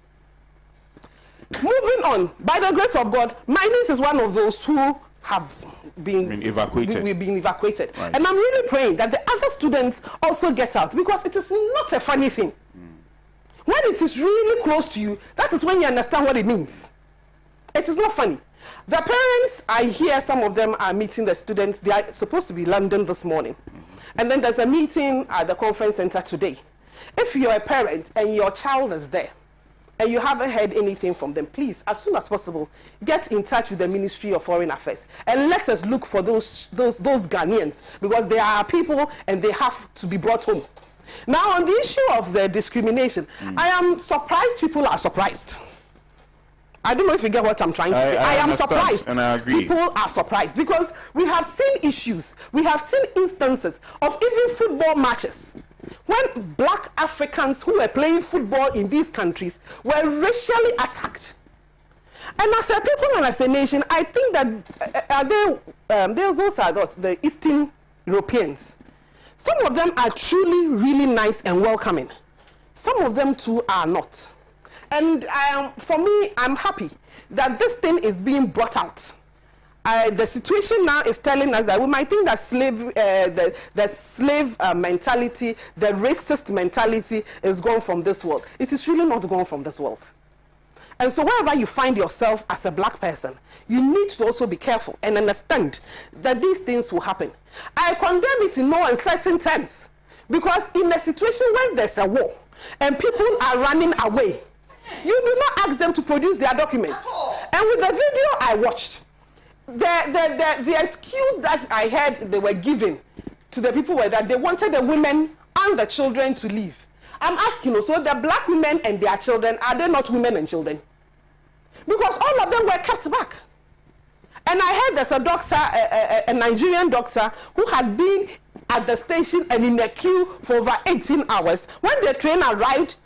Moving on, by the grace of God, my niece is one of those who have been evacuated. We've been evacuated. Right. And I'm really praying that the other students also get out, because it is not a funny thing. When it is really close to you, that is when you understand what it means. It is not funny. The parents, I hear some of them are meeting the students. They are supposed to be in London this morning. And then there's a meeting at the conference center today. If you're a parent and your child is there, and you haven't heard anything from them, please, as soon as possible, get in touch with the Ministry of Foreign Affairs and let us look for those Ghanaians, because they are our people and they have to be brought home. Now, on the issue of the discrimination, I am surprised people are surprised. I don't know if you get what I'm trying to say. I am surprised. And I agree. People are surprised because we have seen issues, we have seen instances of even football matches when black Africans who were playing football in these countries were racially attacked. And as a people and as a nation, I think that those are the Eastern Europeans. Some of them are truly really nice and welcoming. Some of them too are not. And for me, I'm happy that this thing is being brought out. The situation now is telling us that we might think that the slave mentality, the racist mentality is gone from this world. It is really not gone from this world. And so wherever you find yourself as a black person, you need to also be careful and understand that these things will happen. I condemn it in no uncertain terms, because in a situation where there's a war and people are running away, you do not ask them to produce their documents. And with the video I watched, the excuse that I heard they were giving to the people were that they wanted the women and the children to leave. I'm asking also, the black women and their children, are they not women and children? Because all of them were kept back. And I heard there's a doctor, a Nigerian doctor, who had been at the station and in a queue for over 18 hours. When the train arrived,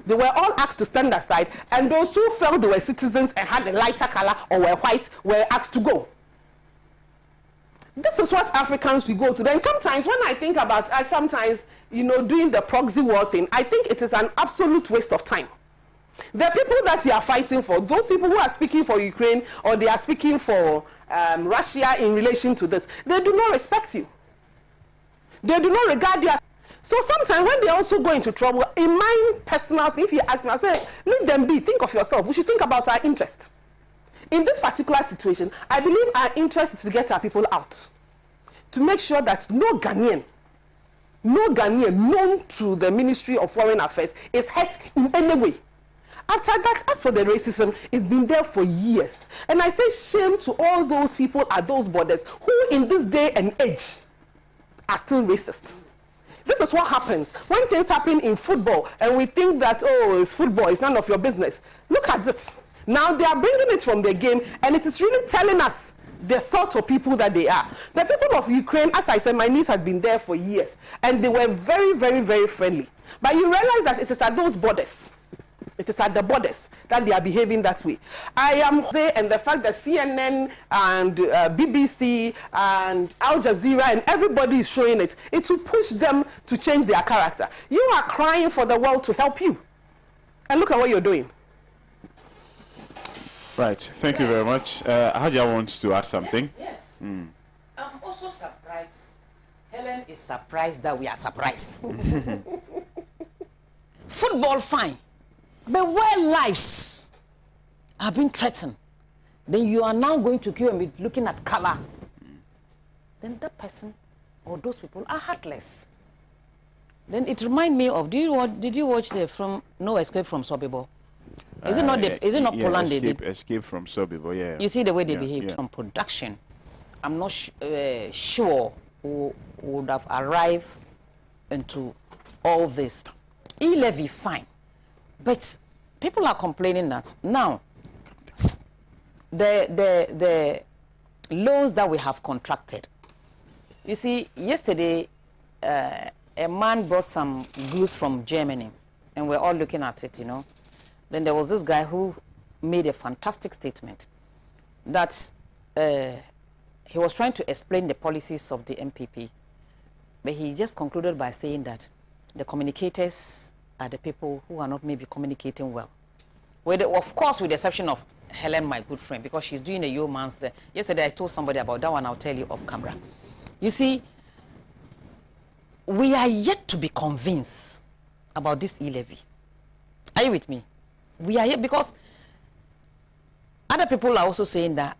they were all asked to stand aside, and those who felt they were citizens and had a lighter color or were white were asked to go. This is what Africans we go to. Then sometimes when I think about doing the proxy war thing, I think it is an absolute waste of time. The people that you are fighting for, those people who are speaking for Ukraine or they are speaking for Russia in relation to this, they do not respect you. They do not regard you as... So sometimes when they also go into trouble, in my personal thing, if you ask me, I say, leave them be, think of yourself. We should think about our interest. In this particular situation, I believe our interest is to get our people out. To make sure that no Ghanaian no Ghanaian known to the Ministry of Foreign Affairs is hurt in any way. After that, as for the racism, it's been there for years. And I say shame to all those people at those borders who in this day and age are still racist. This is what happens when things happen in football and we think that, oh, it's football, it's none of your business. Look at this. Now they are bringing it from the game, and it is really telling us the sort of people that they are. The people of Ukraine, as I said, my niece had been there for years, and they were very, very, very friendly. But you realize that it is at those borders. It is at the borders that they are behaving that way. I am saying, and the fact that CNN and BBC and Al Jazeera and everybody is showing it, it will push them to change their character. You are crying for the world to help you. And look at what you're doing. Right. Thank you very much. Haja wants to add something. Yes. I'm also surprised. Helen is surprised that we are surprised. Football, fine. But where lives are being threatened, then you are now going to queue and be looking at color. Then that person or those people are heartless. Then it reminds me of, did you watch the from No Escape from Sobibor? Is it not Poland they did? Escape from Sobibor, yeah. You see the way they behaved on production. I'm not sure who would have arrived into all this. E-levy, fine. But people are complaining that now the loans that we have contracted. You see, yesterday a man brought some goods from Germany, and we're all looking at it, you know. Then there was this guy who made a fantastic statement that he was trying to explain the policies of the MPP, but he just concluded by saying that the communicators are the people who are not maybe communicating well. Of course, with the exception of Helen, my good friend, because she's doing a yeoman's there. Yesterday, I told somebody about that one. I'll tell you off camera. You see, we are yet to be convinced about this E-levy. Are you with me? We are yet, because other people are also saying that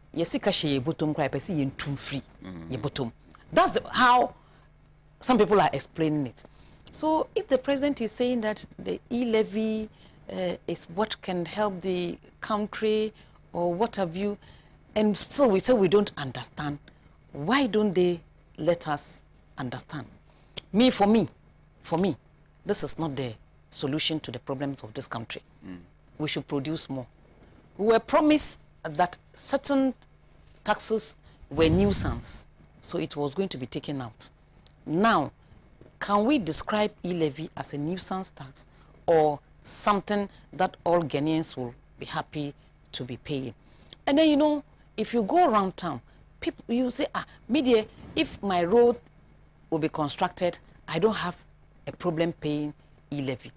that's how some people are explaining it. So if the president is saying that the E-levy is what can help the country or what have you, and still we say we don't understand, why don't they let us understand? For me, this is not the solution to the problems of this country. We should produce more. We were promised that certain taxes were nuisance, so it was going to be taken out. Now, can we describe E-levy as a nuisance tax or something that all Ghanaians will be happy to be paying? And then, you know, if you go around town, people, you say, media, if my road will be constructed, I don't have a problem paying E-levy.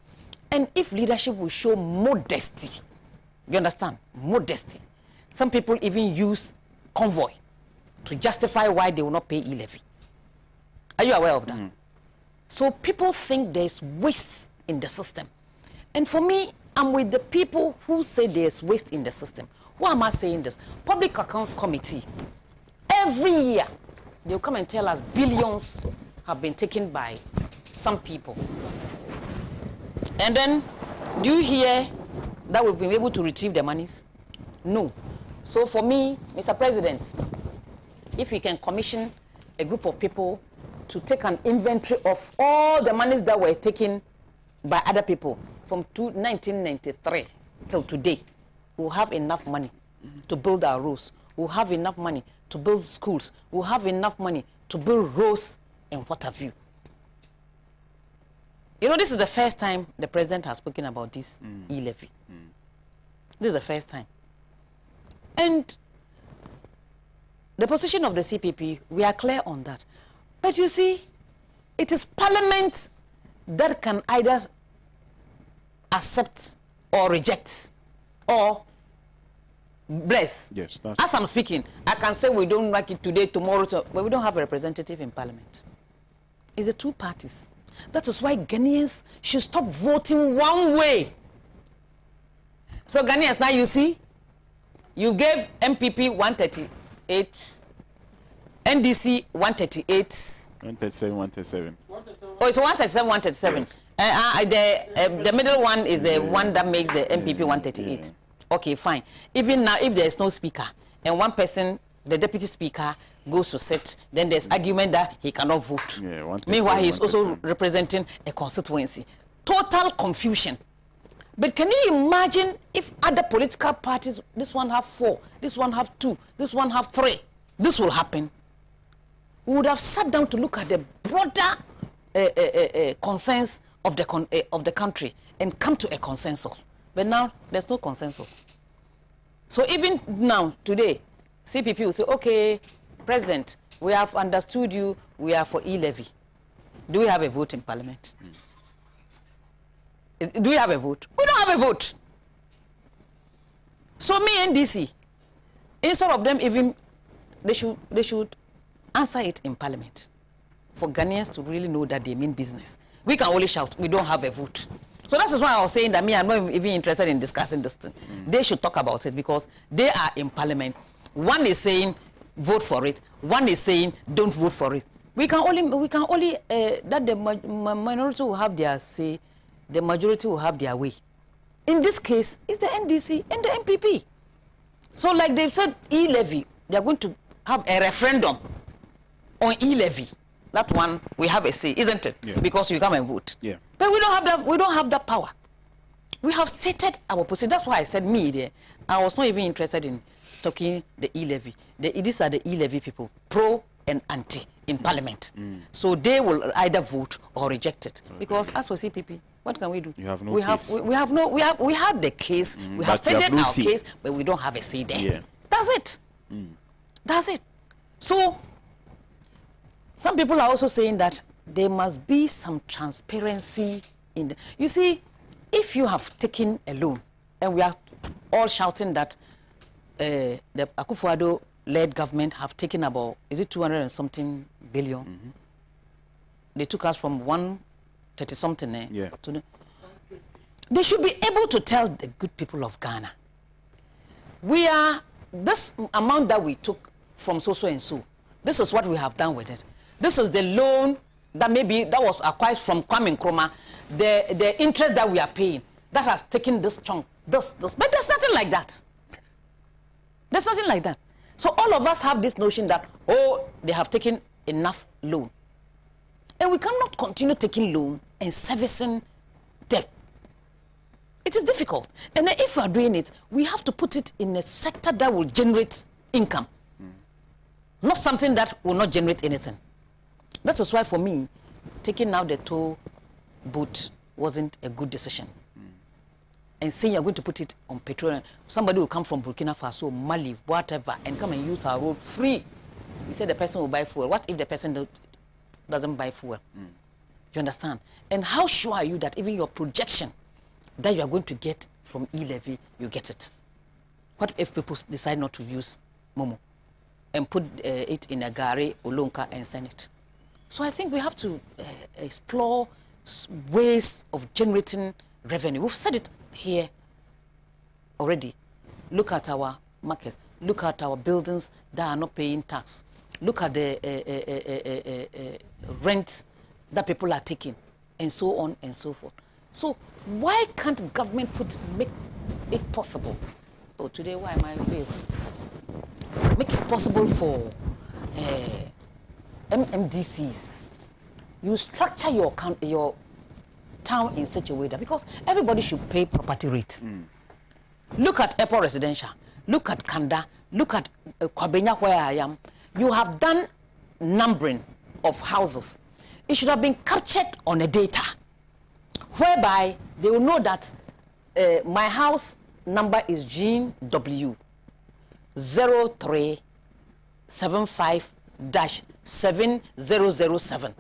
And if leadership will show modesty, you understand? Modesty. Some people even use convoy to justify why they will not pay E-levy. Are you aware of that? So people think there's waste in the system. And for me, I'm with the people who say there's waste in the system. Why am I saying this? Public Accounts Committee, every year, they'll come and tell us billions have been taken by some people. And then, do you hear that we've been able to retrieve the monies? No. So for me, Mr. President, if you can commission a group of people to take an inventory of all the monies that were taken by other people from 1993 till today, we'll have enough money to build our roads. We'll have enough money to build schools. We'll have enough money to build roads and what have you. You know, this is the first time the president has spoken about this E-levy. This is the first time. And the position of the CPP, we are clear on that. But you see, it is Parliament that can either accept or reject or bless. Yes, that's as I'm speaking, I can say we don't like it today, tomorrow, but we don't have a representative in Parliament. It's the two parties. That is why Ghanaians should stop voting one way. So Ghanaians, now you see, you gave MPP 138, NDC 138, 137, 137. Oh, it's 137, 137. Yes. The middle one is the one that makes the MPP 138. Yeah. Okay, fine. Even now, if there is no speaker, and one person, the deputy speaker, goes to sit, then there's argument that he cannot vote. Yeah, meanwhile, he's also representing a constituency. Total confusion. But can you imagine if other political parties, this one have 4, this one have 2, this one have 3, this will happen? We would have sat down to look at the broader concerns of the country and come to a consensus. But now, there's no consensus. So even now, today, CPP will say, okay, President, we have understood you, we are for E-levy. Do we have a vote in Parliament? Do we have a vote? We don't have a vote. So me and DC, instead of them even, they should answer it in Parliament for Ghanaians to really know that they mean business. We can only shout, we don't have a vote. So that is why I was saying that I'm not even interested in discussing this thing. They should talk about it because they are in Parliament. One is saying vote for it. One is saying don't vote for it. We can only that the minority will have their say, the majority will have their way. In this case, it's the NDC and the MPP. So like they've said, E-levy, they're going to have a referendum on E-levy. That one, we have a say, isn't it? Yeah. Because you come and vote. Yeah. But we don't have that power. We have stated our position. That's why I said I was not even interested in talking the E-levy. These are the E-levy people, pro and anti in Parliament. So they will either vote or reject it. Okay. Because as for CPP, what can we do? You have no case. We have the case. We have stated our case, but we don't have a say there. Yeah. That's it. That's it. So some people are also saying that there must be some transparency in the... You see, if you have taken a loan, and we are all shouting that the Akufo-Addo-led government have taken about, is it 200 and something billion? They took us from 130 something to they should be able to tell the good people of Ghana, this amount that we took from so and so, this is what we have done with it. This is the loan that that was acquired from Kwame Nkrumah, the interest that we are paying, that has taken this chunk, this. But there's nothing like that. There's nothing like that. So all of us have this notion that, they have taken enough loan. And we cannot continue taking loan and servicing debt. It is difficult. And then if we are doing it, we have to put it in a sector that will generate income. Not something that will not generate anything. That is why for me, taking out the toll boot wasn't a good decision. And saying you're going to put it on petroleum, somebody will come from Burkina Faso, Mali, whatever, and come and use our road free. We say the person will buy fuel. What if the person doesn't buy fuel? You understand? And how sure are you that even your projection that you are going to get from E-levy, you get it? What if people decide not to use Momo and put it in a gari, Olonka, and send it? So I think we have to explore ways of generating revenue. We've said it here already. Look at our markets. Look at our buildings that are not paying tax. Look at the rent that people are taking, and so on and so forth. So why can't government make it possible? Oh, today why am I away? Make it possible for MMDCs. You structure your town in such a way that, because everybody should pay property rate. Look at Airport Residential. Look at Kanda. Look at Kwabenya, where I am. You have done numbering of houses. It should have been captured on a data, whereby they will know that my house number is GW 0375-7007.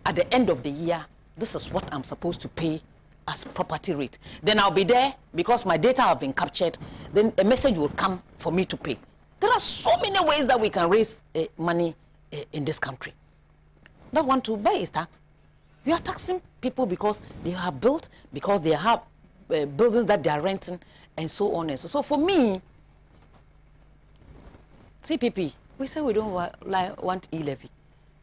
At the end of the year, this is what I'm supposed to pay as property rate. Then I'll be there because my data have been captured. Then a message will come for me to pay. There are so many ways that we can raise money in this country. That one to buy is tax. You are taxing people because they have built, because they have buildings that they are renting, and so on and so. So for me, CPP, we say we don't want E-levy.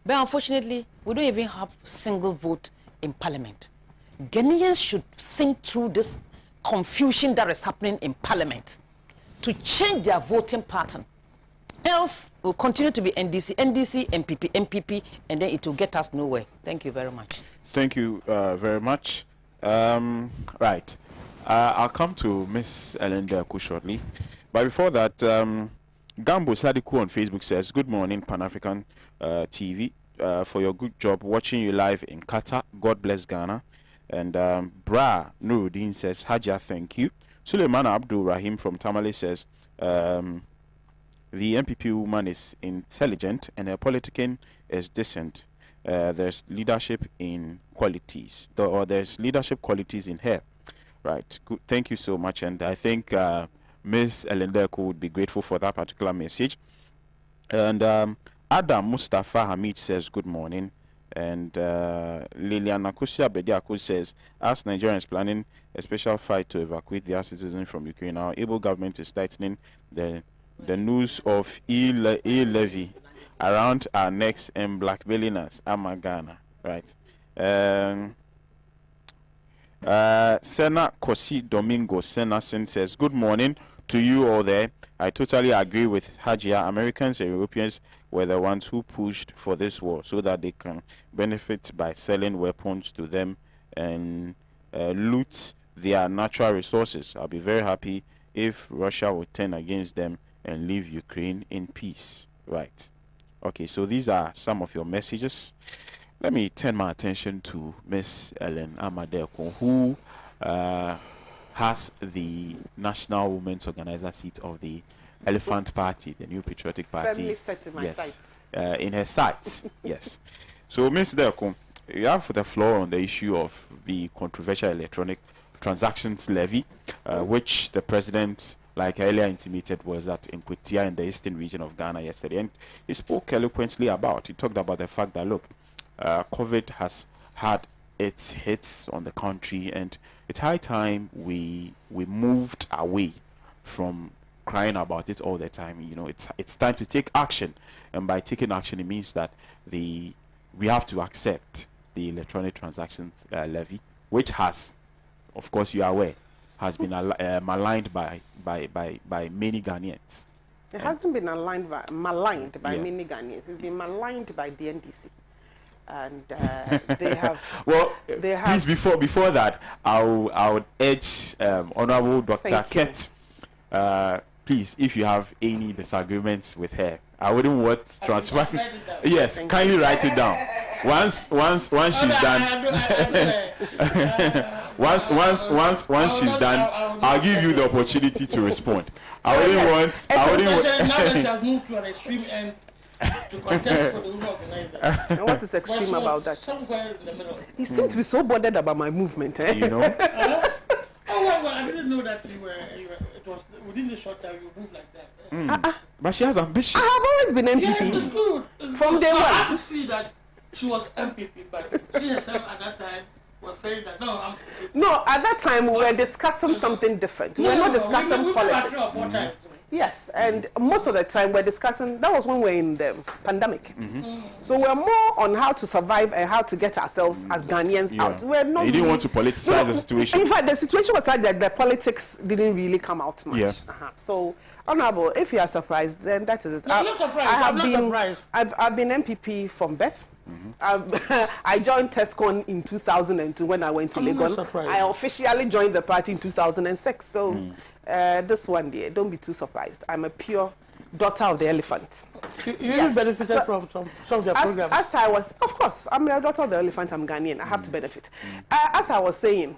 But unfortunately, we don't even have single vote in parliament. Ghanaians should think through this confusion that is happening in parliament to change their voting pattern. Else, we'll continue to be NDC, MPP, MPP, and then it will get us nowhere. Thank you very much. Thank you very much. Right. I'll come to Miss Ellen Delku shortly. But before that, Gambo Sadiku on Facebook says, "Good morning, Pan-African TV, for your good job watching you live in Qatar. God bless Ghana." And Bra Nuruddin says, "Hajia, thank you." Suleiman Abdul Rahim from Tamale says, "The MPP woman is intelligent and her politicking is decent. There's leadership in qualities, or there's leadership qualities in her." Right. Good. Thank you so much. And I think Ms. Elendeko would be grateful for that particular message. And Adam Mustafa Hamid says, "Good morning." And Lilian Nakusia Bediako says, "As Nigerians planning a special fight to evacuate their citizens from Ukraine, our able government is tightening the news of E-levy around our necks and blackmailing us." Amagana, right? Sena Kosi Domingo Senasin says, "Good morning to you all there. I totally agree with Hajia. Americans and Europeans were the ones who pushed for this war so that they can benefit by selling weapons to them and loot their natural resources. I'll be very happy if Russia would turn against them and leave Ukraine in peace." Right. Okay, so these are some of your messages. Let me turn my attention to Miss Ellen Amadeko, who has the National Women's Organizer seat of the Elephant Party, the New Patriotic Party. In her sights. Yes. So, Miss Delko, you have the floor on the issue of the controversial electronic transactions levy, which the president, like earlier intimated, was at Nkotia in the eastern region of Ghana yesterday. And he spoke eloquently about, he talked about the fact that, look, COVID has had its hits on the country, and it's high time we moved away from crying about it all the time. You know, it's time to take action, and by taking action, it means that we have to accept the electronic transactions levy, which has, of course, you are aware, has been maligned by many Ghanaians. It hasn't been maligned by many Ghanaians. It's been maligned by the NDC. And they have. Well, please, before that, I would urge Honorable Dr. Kett, please, if you have any disagreements with her, I wouldn't want transfer. Yes, kindly write it down. Once she's done. Once she's done, I'll give you the opportunity to respond. I wouldn't want. Now that she has moved to an extreme end to contest for the women organizer. And what is extreme about that? Somewhere in the middle. You seem to be so bothered about my movement, eh? You know. Well, I didn't know that you were. It was within the short time you moved like that. But she has ambition. I have always been MPP. Yeah, it's good. From day one. I could see that she was MPP, but she herself at that time was saying that no, at that time we were discussing something different. We were not discussing politics. Yes, and most of the time we're discussing, that was when we're in the pandemic. So we're more on how to survive and how to get ourselves as Ghanaians out. We're not. You didn't want to politicize the situation. In fact, the situation was like that the politics didn't really come out much. Yeah. So, Honorable, if you are surprised, then that is it. I'm not surprised. I'm not surprised. I've been MPP from birth. I joined TESCON in 2002 when I went to Legon. I officially joined the party in 2006. So this one day, don't be too surprised. I'm a pure daughter of the elephant. You even benefited from some of their programs. As I was, of course, I'm a daughter of the elephant. I'm Ghanaian. I have to benefit. As I was saying,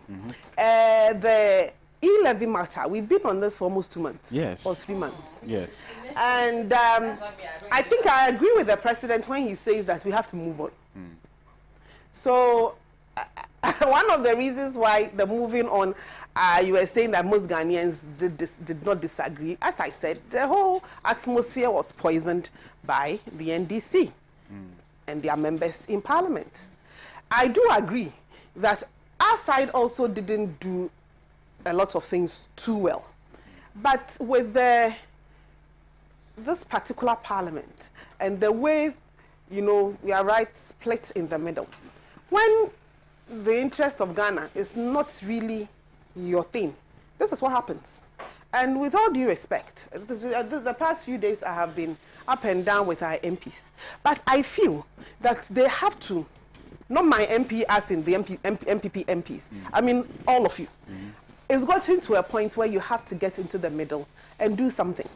the E-levy matter, we've been on this for almost 2 months. Yes. Or 3 months. Yes. And I think I agree with the president when he says that we have to move on. So one of the reasons why the moving on, you were saying that most Ghanaians did not disagree. As I said, the whole atmosphere was poisoned by the NDC and their members in parliament. I do agree that our side also didn't do a lot of things too well. But with this particular parliament and the way you know, we are right split in the middle. When the interest of Ghana is not really your thing, this is what happens. And with all due respect, the past few days I have been up and down with our MPs. But I feel that they have to, not my MP as in the MPP MPs, I mean all of you, it's gotten to a point where you have to get into the middle and do something.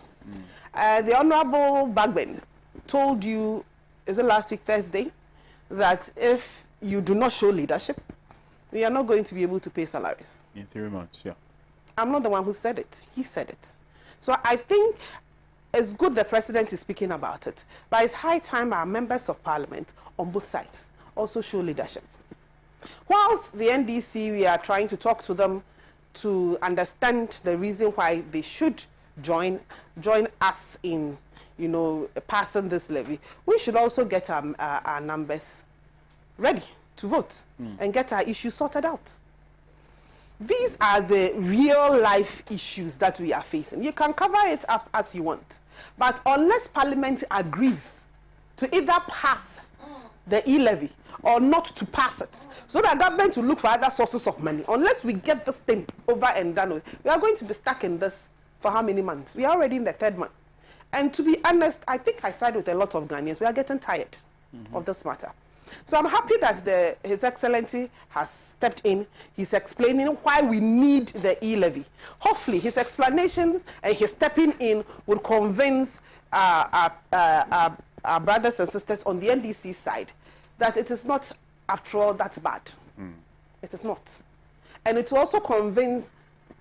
The Honorable Bagben told you, is it last week, Thursday, that if you do not show leadership, we are not going to be able to pay salaries. In 3 months, yeah. I'm not the one who said it. He said it. So I think it's good the president is speaking about it, but it's high time our members of parliament on both sides also show leadership. Whilst the NDC, we are trying to talk to them to understand the reason why they should join us in, you know, passing this levy, we should also get our numbers ready to vote and get our issues sorted out. These are the real life issues that we are facing. You can cover it up as you want, but unless Parliament agrees to either pass the E-levy or not to pass it, so that government will look for other sources of money, unless we get this thing over and done with, we are going to be stuck in this for how many months? We are already in the 3rd month. And to be honest, I think I side with a lot of Ghanaians. We are getting tired of this matter. So I'm happy that His Excellency has stepped in. He's explaining why we need the E-levy. Hopefully, his explanations and his stepping in will convince our brothers and sisters on the NDC side that it is not, after all, that bad. It is not. And it will also convince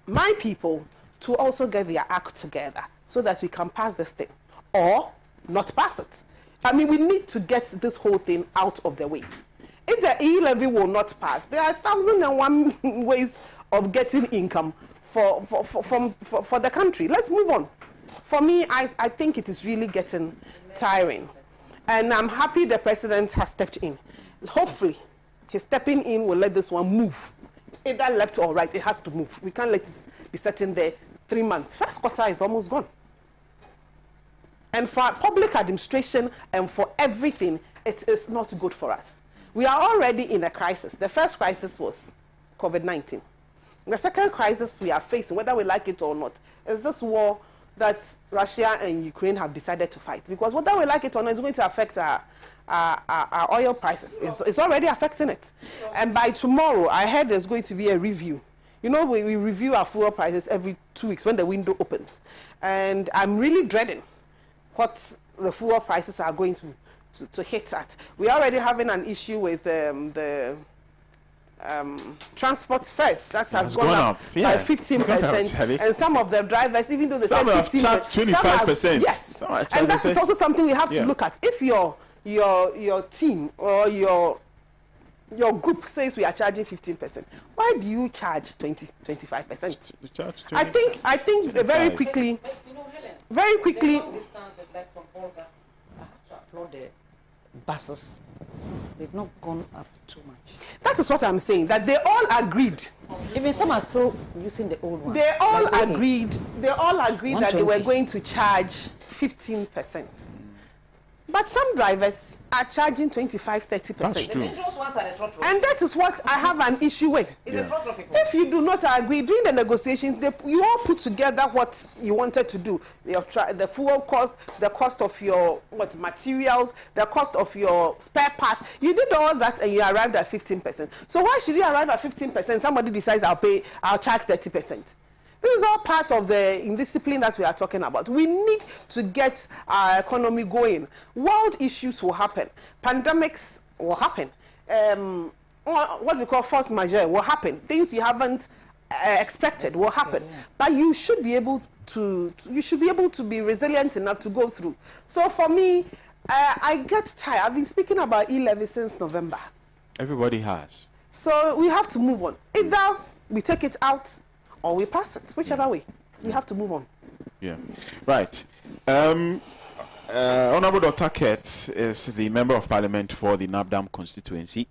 my people to also get their act together so that we can pass this thing or not pass it. I mean, we need to get this whole thing out of the way. If the E-levy will not pass, there are 1,001 ways of getting income for the country. Let's move on. For me, I think it is really getting tiring. And I'm happy the president has stepped in. Hopefully, his stepping in will let this one move. Either left or right, it has to move. We can't let it be sitting there 3 months. First quarter is almost gone. And for public administration and for everything, it is not good for us. We are already in a crisis. The first crisis was COVID-19. The second crisis we are facing, whether we like it or not, is this war that Russia and Ukraine have decided to fight. Because whether we like it or not, it's going to affect our oil prices. It's already affecting it. And by tomorrow, I heard there's going to be a review. You know, we review our fuel prices every 2 weeks when the window opens. And I'm really dreading what the fuel prices are going to hit at. We're already having an issue with the transport fares. That has gone up by 15%. And some of the drivers, even though they said 15%, 25%. Yes. And that is also something we have to look at. If your team or your group says we are charging 15%, why do you charge 25%? I think very quickly. But you know, Helen, very quickly. The long distance that like from Volga, I have to applaud the buses. They've not gone up too much. That is what I'm saying. That they all agreed. Even some are still using the old one. They all like agreed. They all agreed that they were going to charge 15%. But some drivers are charging 25, 30%. That's true. And that is what I have an issue with. If you do not agree, during the negotiations, you all put together what you wanted to do. The fuel cost, the cost of your materials, the cost of your spare parts. You did all that and you arrived at 15%. So why should you arrive at 15%? Somebody decides I'll charge 30%. This is all part of the indiscipline that we are talking about. We need to get our economy going. World issues will happen. Pandemics will happen. What we call force majeure will happen. Things you haven't expected will happen. But you should be able to be resilient enough to go through. So for me, I get tired. I've been speaking about E-levy since November. Everybody has. So we have to move on. Either we take it out or we pass it, whichever way. We have to move on. Yeah. Right. Honorable Dr. Kurtz is the Member of Parliament for the Nabdam constituency.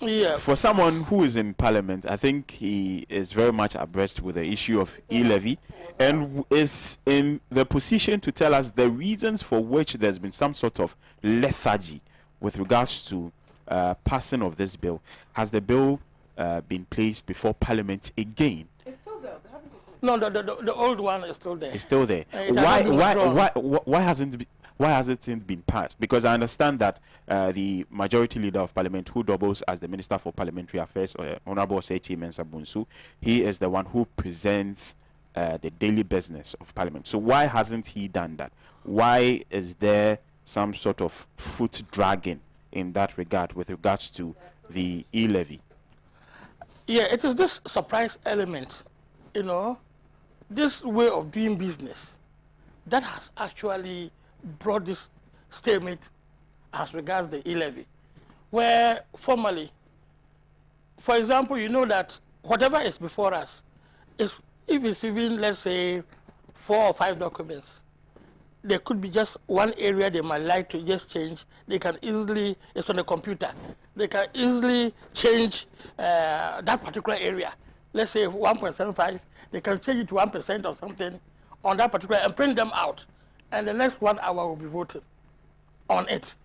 Yeah. For someone who is in Parliament, I think he is very much abreast with the issue of E-levy and is in the position to tell us the reasons for which there's been some sort of lethargy with regards to passing of this bill, has the bill been placed before Parliament again? It's still there. They haven't taken it. No, the old one is still there. It's still there. It has not been withdrawn. Why hasn't it been passed? Because I understand that the majority leader of Parliament, who doubles as the Minister for Parliamentary Affairs, Honorable Sechi Mensah Bunsu, he is the one who presents the daily business of Parliament. So why hasn't he done that? Why is there some sort of foot dragging in that regard with regards to the E-levy? Yeah, it is this surprise element, you know, this way of doing business that has actually brought this stalemate as regards the E-levy, where formally, for example, you know that whatever is before us is, if it's even, let's say, 4 or 5 documents, there could be just one area they might like to just change. They can easily, it's on the computer, they can easily change that particular area. Let's say 1.75, they can change it to 1% or something on that particular and print them out. And the next 1 hour will be voting on it.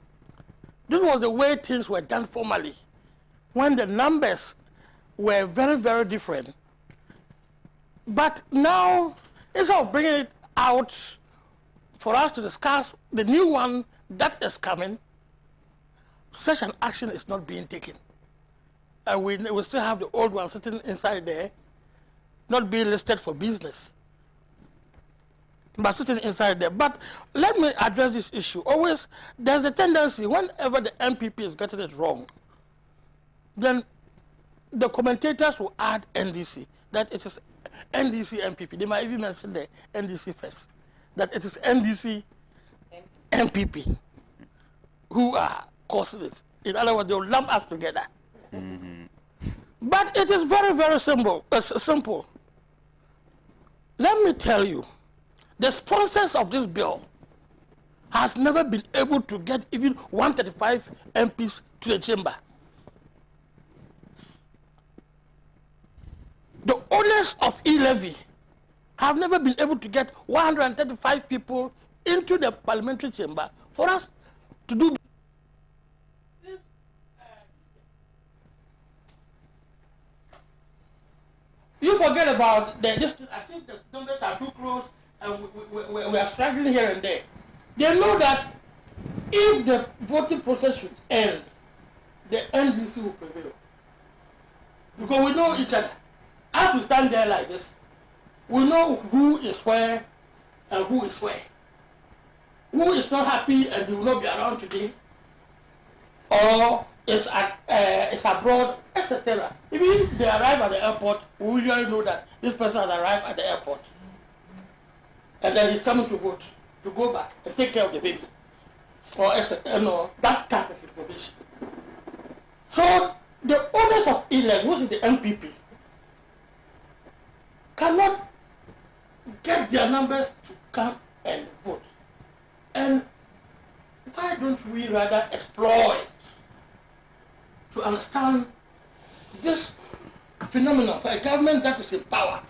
This was the way things were done formally, when the numbers were very, very different. But now, instead of bringing it out for us to discuss the new one that is coming, such an action is not being taken. And we still have the old one sitting inside there, not being listed for business, but sitting inside there. But let me address this issue. Always, there's a tendency, whenever the MPP is getting it wrong, then the commentators will add NDC, that it is NDC MPP. They might even mention the NDC first, that it is NDC MPP who are causing it. In other words, they'll lump us together. But it is very, very simple. Simple. Let me tell you, the sponsors of this bill has never been able to get even 135 MPs to the chamber. The owners of E-levy have never been able to get 135 people into the parliamentary chamber for us to do. You forget about this, as if the numbers are too close and we are struggling here and there. They know that if the voting process should end, the NDC will prevail. Because we know each other. As we stand there like this, we know who is where and who is where. Who is not happy and will not be around today, or is abroad, etc. Even if they arrive at the airport, we usually know that this person has arrived at the airport. And then he's coming to vote, to go back and take care of the baby. Or that type of information. So the owners of E-levy, which is the MPP, cannot get their numbers to come and vote. And why don't we rather exploit to understand this phenomenon for a government that is in power,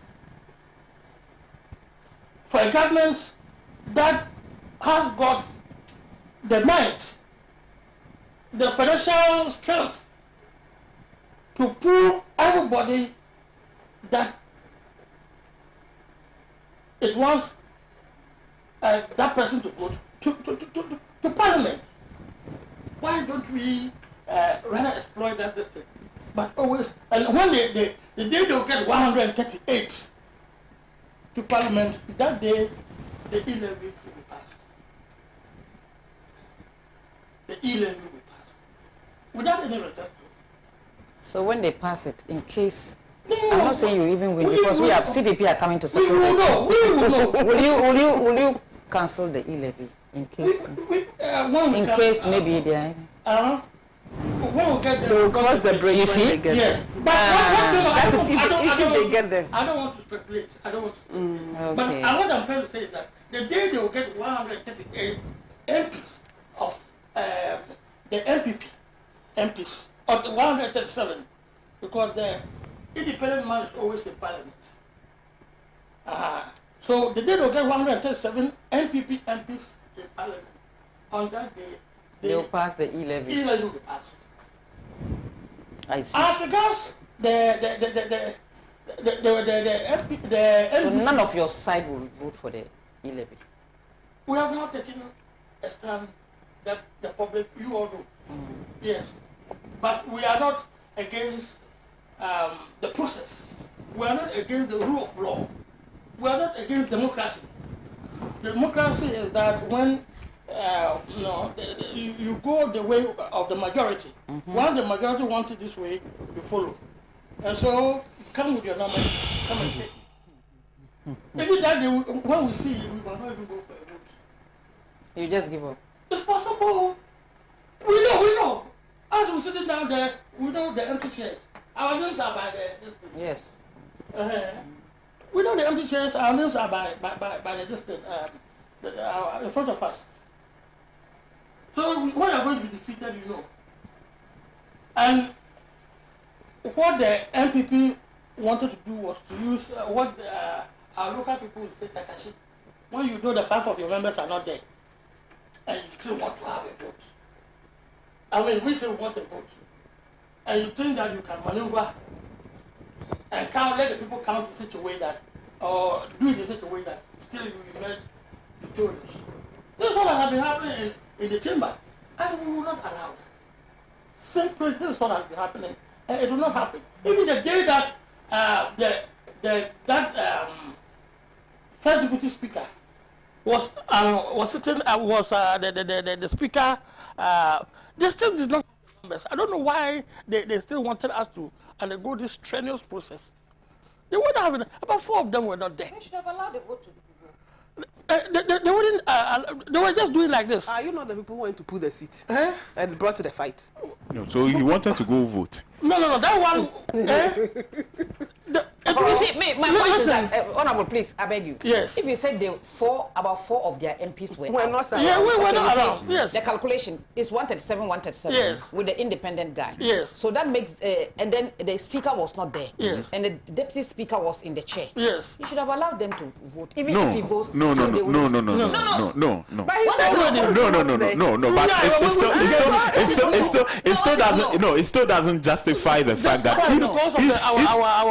for a government that has got the might, the financial strength to pull everybody that it wants that person to vote to Parliament. Why don't we rather exploit that thing? But always, and when the day they'll get 138 to Parliament, that day the E-levy will be passed. The E-levy will be passed without any resistance. So when they pass it, in case, No, I'm not saying you even win, because we are CPP are coming to settle we will this. know. We will know. Will you cancel the E-levy in case? In case maybe they are. When we get there, They'll cross the bridge You when see? they get yes. there. But That is if they get there. I don't want to speculate. I don't want to speculate. But Okay. what I'm trying to say is that the day they will get 138 MPs of the MPs, or the 137, because the independent man is always in Parliament. So the day they will get 137 MPs in Parliament, on that day, They will pass the E-levy. E-levy will be passed. I see. As regards the So NDC, none of your side will vote for the E-levy. we have now taken a stand that the public, you all know. Yes. But we are not against the process. We are not against the rule of law. We are not against democracy. Democracy is that when you go the way of the majority. Once the majority wants it this way, you follow. And so, come with your number, come and take. Even that day, when we see it, we will not even go for a vote. You just give up. It's possible. We know. As we're sitting down there, we know the empty chairs. Our names are by this thing. Yes. We know the empty chairs, our names are by the distance, in front of us. So when you're going to be defeated, you know. And what the MPP wanted to do was to use what our local people would say, Takashi. When you know the 5 of your members are not there, and you still want to have a vote. I mean, we say we want a vote. And you think that you can maneuver and let the people count in such a way that, or do it in such a way that still you emerge victorious. This is what has been happening in the chamber, and we will not allow that. Simply, this is what has been happening, and it will not happen. Even the day that first deputy speaker was sitting, the speaker, they still did not have numbers. I don't know why they still wanted us to undergo this strenuous process. They weren't having, about 4 of them were not there. They should have allowed the vote to go. They wouldn't, they were just doing like this. You know the people went to pull the seat and brought to the fight. No, so he wanted to go vote. No, that one. You see, my point is that, Honorable, please, I beg you. Yes. If you said about 4 of their MPs were We're out, not Yeah, we were okay, not you around. say Yes. the calculation is 137 Yes. with the independent guy. Yes. So that makes, and then the speaker was not there. Yes. And the deputy speaker was in the chair. Yes. You should have allowed them to vote. Even No, if he votes, no. still they will No. But he said No. But it still doesn't. No, it still doesn't justify the fact that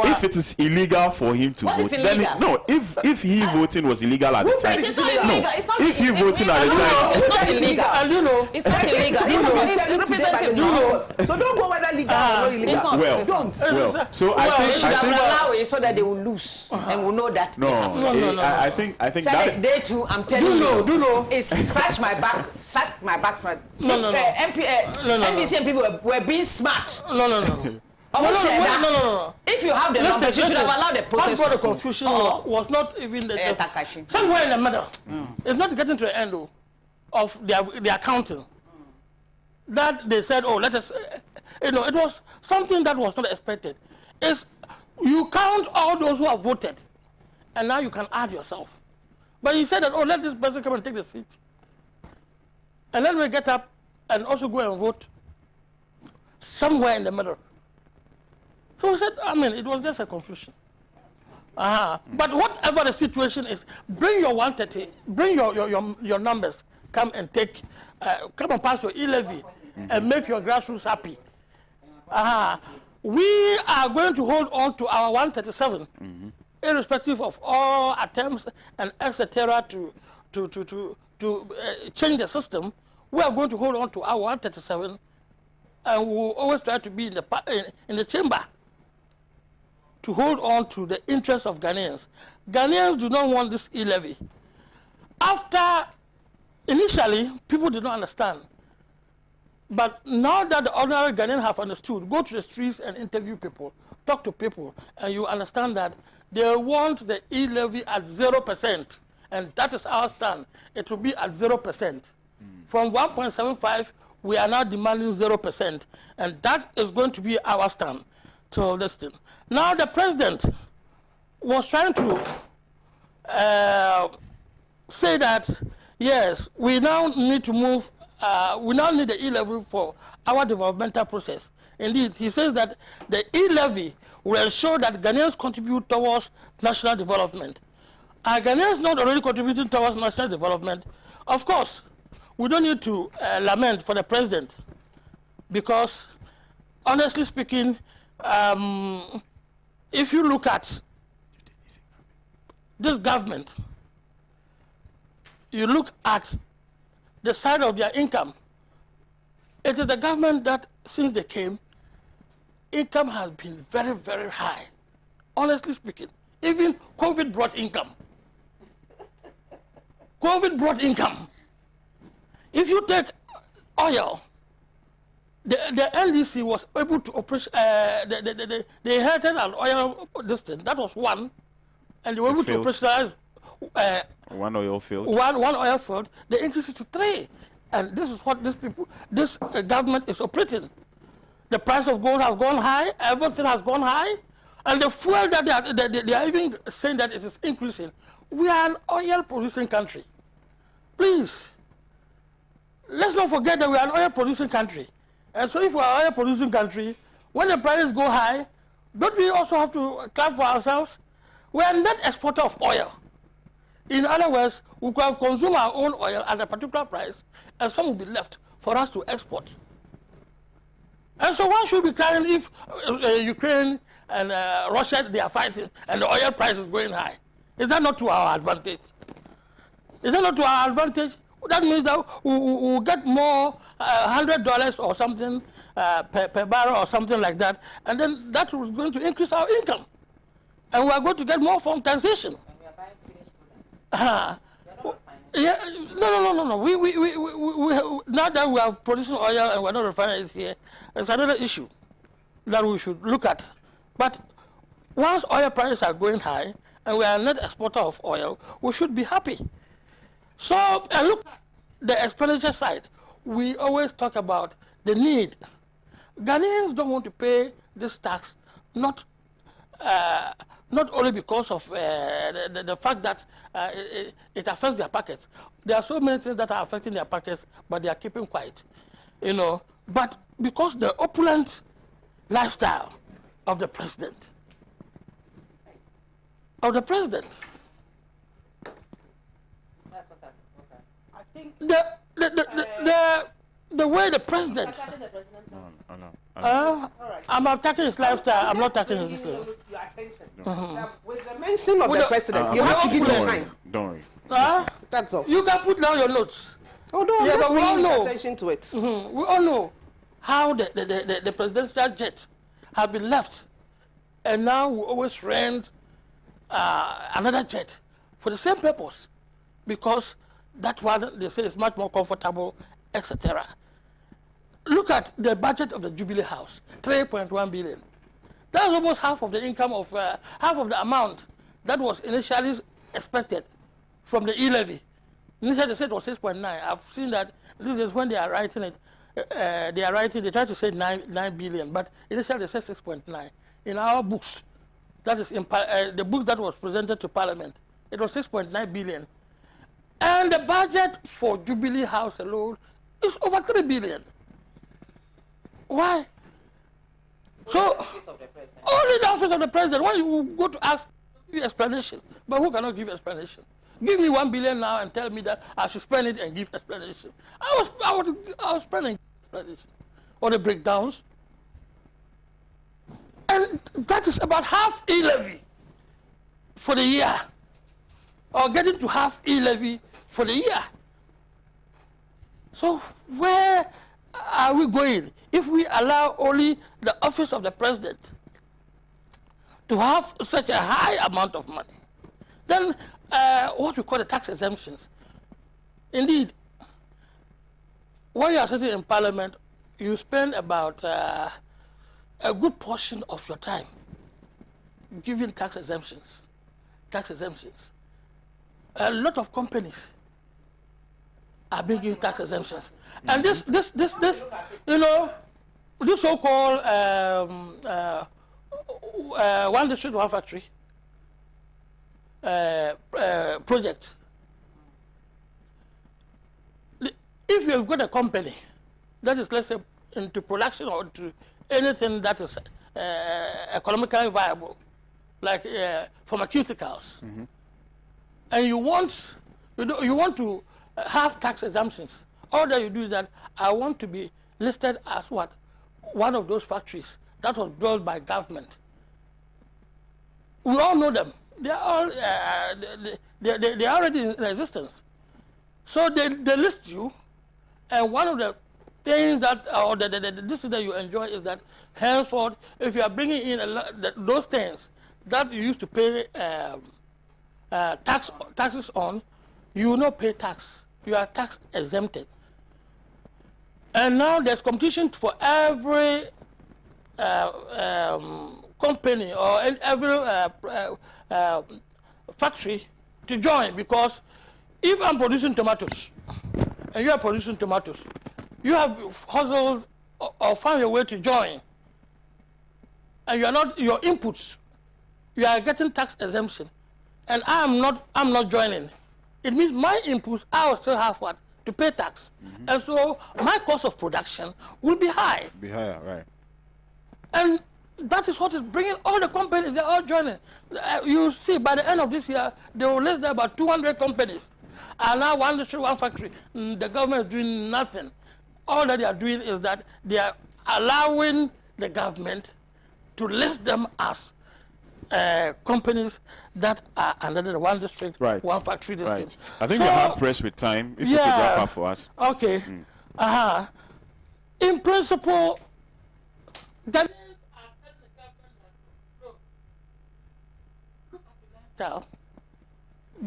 if it is illegal for him to What is vote, then illegal? no. If he voting was illegal at the time, It is not illegal. It's not if he illegal. voting at the time, It's not illegal. And you know, It's not illegal. It's representative. So don't go whether legal or not illegal. It's not. Well, It's not. well, so I They think should have allowed it so that they will lose and will know that. no. I think that They too, I'm telling you. do know. It's scratch my back. No. NDC and people were being smart. No. No. If you have the numbers, you should have allowed the process. That's what the confusion was not even the Takashi. somewhere in the middle. It's not getting to the end of their counting. That they said, oh, let us, it was something that was not expected. It's you count all those who have voted, and now you can add yourself. But he said that, oh, let this person come and take the seat, and then we get up and also go and vote somewhere in the middle. So we said, I mean, it was just a confusion. But whatever the situation is, bring your 130, bring your numbers, come and pass your E-levy and make your grassroots happy. We are going to hold on to our 137, irrespective of all attempts and etc. to change the system. We are going to hold on to our 137, and we will always try to be in the chamber to hold on to the interests of Ghanaians. Ghanaians do not want this E-levy. Initially, people did not understand. But now that the ordinary Ghanaians have understood, go to the streets and interview people, talk to people, and you understand that they want the E-levy at 0%. And that is our stand. It will be at 0%. From 1.75, we are now demanding 0%. And that is going to be our stand. So listen. Now the president was trying to say that, yes, we now need to move, we now need the E-levy for our developmental process. Indeed, he says that the E-levy will ensure that Ghanaians contribute towards national development. Are Ghanaians not already contributing towards national development? Of course. we don't need to lament for the president, because honestly speaking, if you look at this government, you look at the side of their income, it is the government that, since they came, income has been very, very high. Honestly speaking, even COVID brought income. COVID brought income. If you take oil, the NDC was able to operate, they inherited an oil distance, that was one, and they were able to operationalize one oil field. One oil field, they increased it to 3. And this is what this government is operating. The price of gold has gone high, everything has gone high, and the fuel that they are even saying that it is increasing. We are an oil producing country. Please, let's not forget that we are an oil producing country. And so if we are an oil producing country, when the prices go high, don't we also have to clap for ourselves? We are a net exporter of oil. In other words, we could have consumed our own oil at a particular price, and some will be left for us to export. And so why should we be crying if Ukraine and Russia, they are fighting, and the oil price is going high? Is that not to our advantage? Is that not to our advantage? That means that we will get more $100 or something per barrel or something like that, and then that is going to increase our income. And we are going to get more from taxation. Yeah, no. We now that we are producing oil and we're not refining it here, it's another issue that we should look at. But once oil prices are going high and we are a net exporter of oil, we should be happy. So, and look at the expenditure side. We always talk about the need. Ghanaians don't want to pay this tax, not only because of the fact that it affects their pockets. There are so many things that are affecting their pockets, but they are keeping quiet, you know. But because the opulent lifestyle of the president, I think the way the president. I'm attacking his lifestyle. I'm not attacking his your attention. With the mention of the president, you have to give me time. Don't worry. That's all. You can put down your notes. Oh no, Yeah, let's but we all bring know. attention to it. We all know how the presidential jet has been left, and now we always rent another jet for the same purpose, because that one they say is much more comfortable, etc. Look at the budget of the Jubilee House, 3.1 billion. That's almost half of the income of half of the amount that was initially expected from the E-levy. Initially they said it was 6.9. I've seen that this is when they are writing it. They try to say 9 billion, but initially they said 6.9. In our books, that is in the book that was presented to Parliament, it was 6.9 billion. And the budget for Jubilee House alone is over 3 billion. Why? So, only the office of the president. When you go to ask, give explanation. But who cannot give explanation? Give me 1 billion now and tell me that I should spend it and give explanation. I was spending explanation. Or the breakdowns. And that is about half E-levy for the year. Or getting to half E-levy for the year. So where are we going if we allow only the office of the president to have such a high amount of money? Then what we call the tax exemptions. Indeed, when you are sitting in Parliament, you spend about a good portion of your time giving tax exemptions. A lot of companies are being given tax exemptions. And this, you know, this so-called one district, one factory project. If you've got a company that is, let's say, into production or into anything that is economically viable, like pharmaceuticals, and you want to have tax exemptions all that you do is that I want to be listed as what? One of those factories that was built by government. We all know them. They are all they are already in existence. So they list you, and one of the things that or this is that you enjoy is that henceforth, if you are bringing in those things that you used to pay taxes on, you will not pay tax. You are tax exempted. And now there's competition for every company or every factory to join, because if I'm producing tomatoes and you are producing tomatoes, you have hustled or found your way to join, and you are not your inputs, you are getting tax exemption, and I'm not joining. It means my inputs I will still have what to pay tax, and so my cost of production will be high. Be higher, right? And that is what is bringing all the companies. They're all joining. You see, by the end of this year, they will list there about 200 companies. And now one industry, one factory. The government is doing nothing. All that they are doing is that they are allowing the government to list them as companies that are under the one district, right, one factory district. Right. I think we're hard pressed with time. If you could wrap up for us. Okay. In principle, that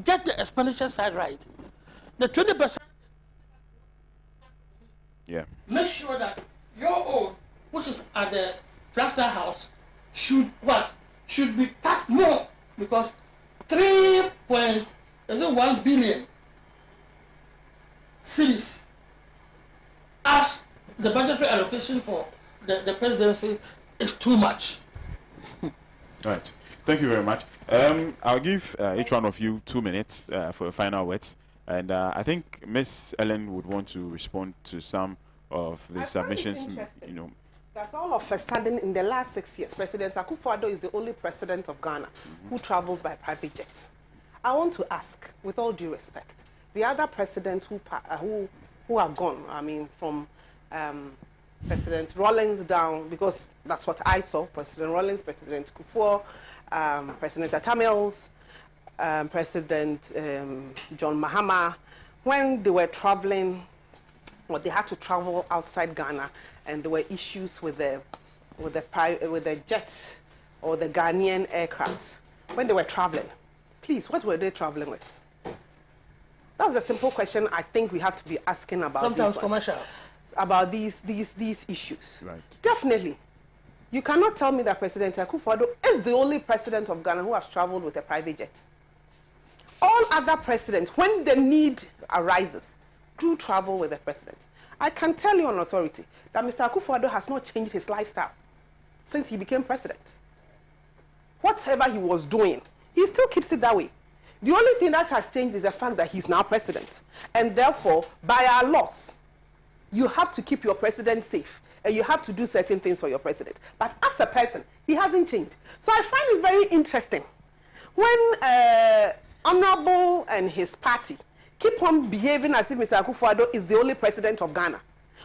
get the expenditure side right. The 20%. Yeah. Make sure that your own, which is at the Flagstaff House, should be cut more, because 3.1 billion cities as the budgetary allocation for the presidency is too much. Right. Thank you very much. I'll give each one of you 2 minutes for final words, and I think Ms. Ellen would want to respond to some of the submissions. You know, that all of a sudden in the last 6 years, President Akufo-Addo is the only president of Ghana who travels by private jet. I want to ask, with all due respect, the other presidents who are gone, I mean, from President Rawlings down, because that's what I saw, President Rawlings, President Kufuor, President Atamils, President John Mahama, when they were traveling, or they had to travel outside Ghana, and there were issues with the jet or the Ghanaian aircraft. When they were traveling, please, what were they traveling with? That's a simple question I think we have to be asking about. Sometimes commercial. About these issues. Right. Definitely. You cannot tell me that President Akufo-Addo is the only president of Ghana who has traveled with a private jet. All other presidents, when the need arises, do travel with the president. I can tell you on authority that Mr. Akufo-Addo has not changed his lifestyle since he became president. Whatever he was doing, he still keeps it that way. The only thing that has changed is the fact that he's now president. And therefore, by our laws, you have to keep your president safe, and you have to do certain things for your president. But as a person, he hasn't changed. So I find it very interesting when Honorable and his party keep on behaving as if Mr. Akufo-Addo is the only president of Ghana.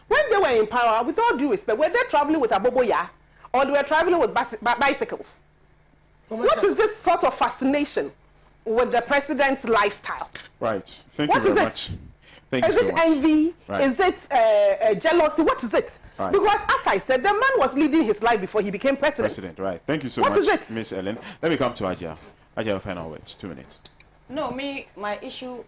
When they were in power, with all due respect, were they traveling with Aboboya, or they were traveling with bicycles? What is this sort of fascination with the president's lifestyle? Right. Thank you very much. Thank you so much. Is it envy? Right. Is it jealousy? What is it? Right. Because as I said, the man was leading his life before he became president. Right. Thank you so much, What is it? Miss Ellen. Let me come to Ajia. Ajia, final words. 2 minutes. No, my issue,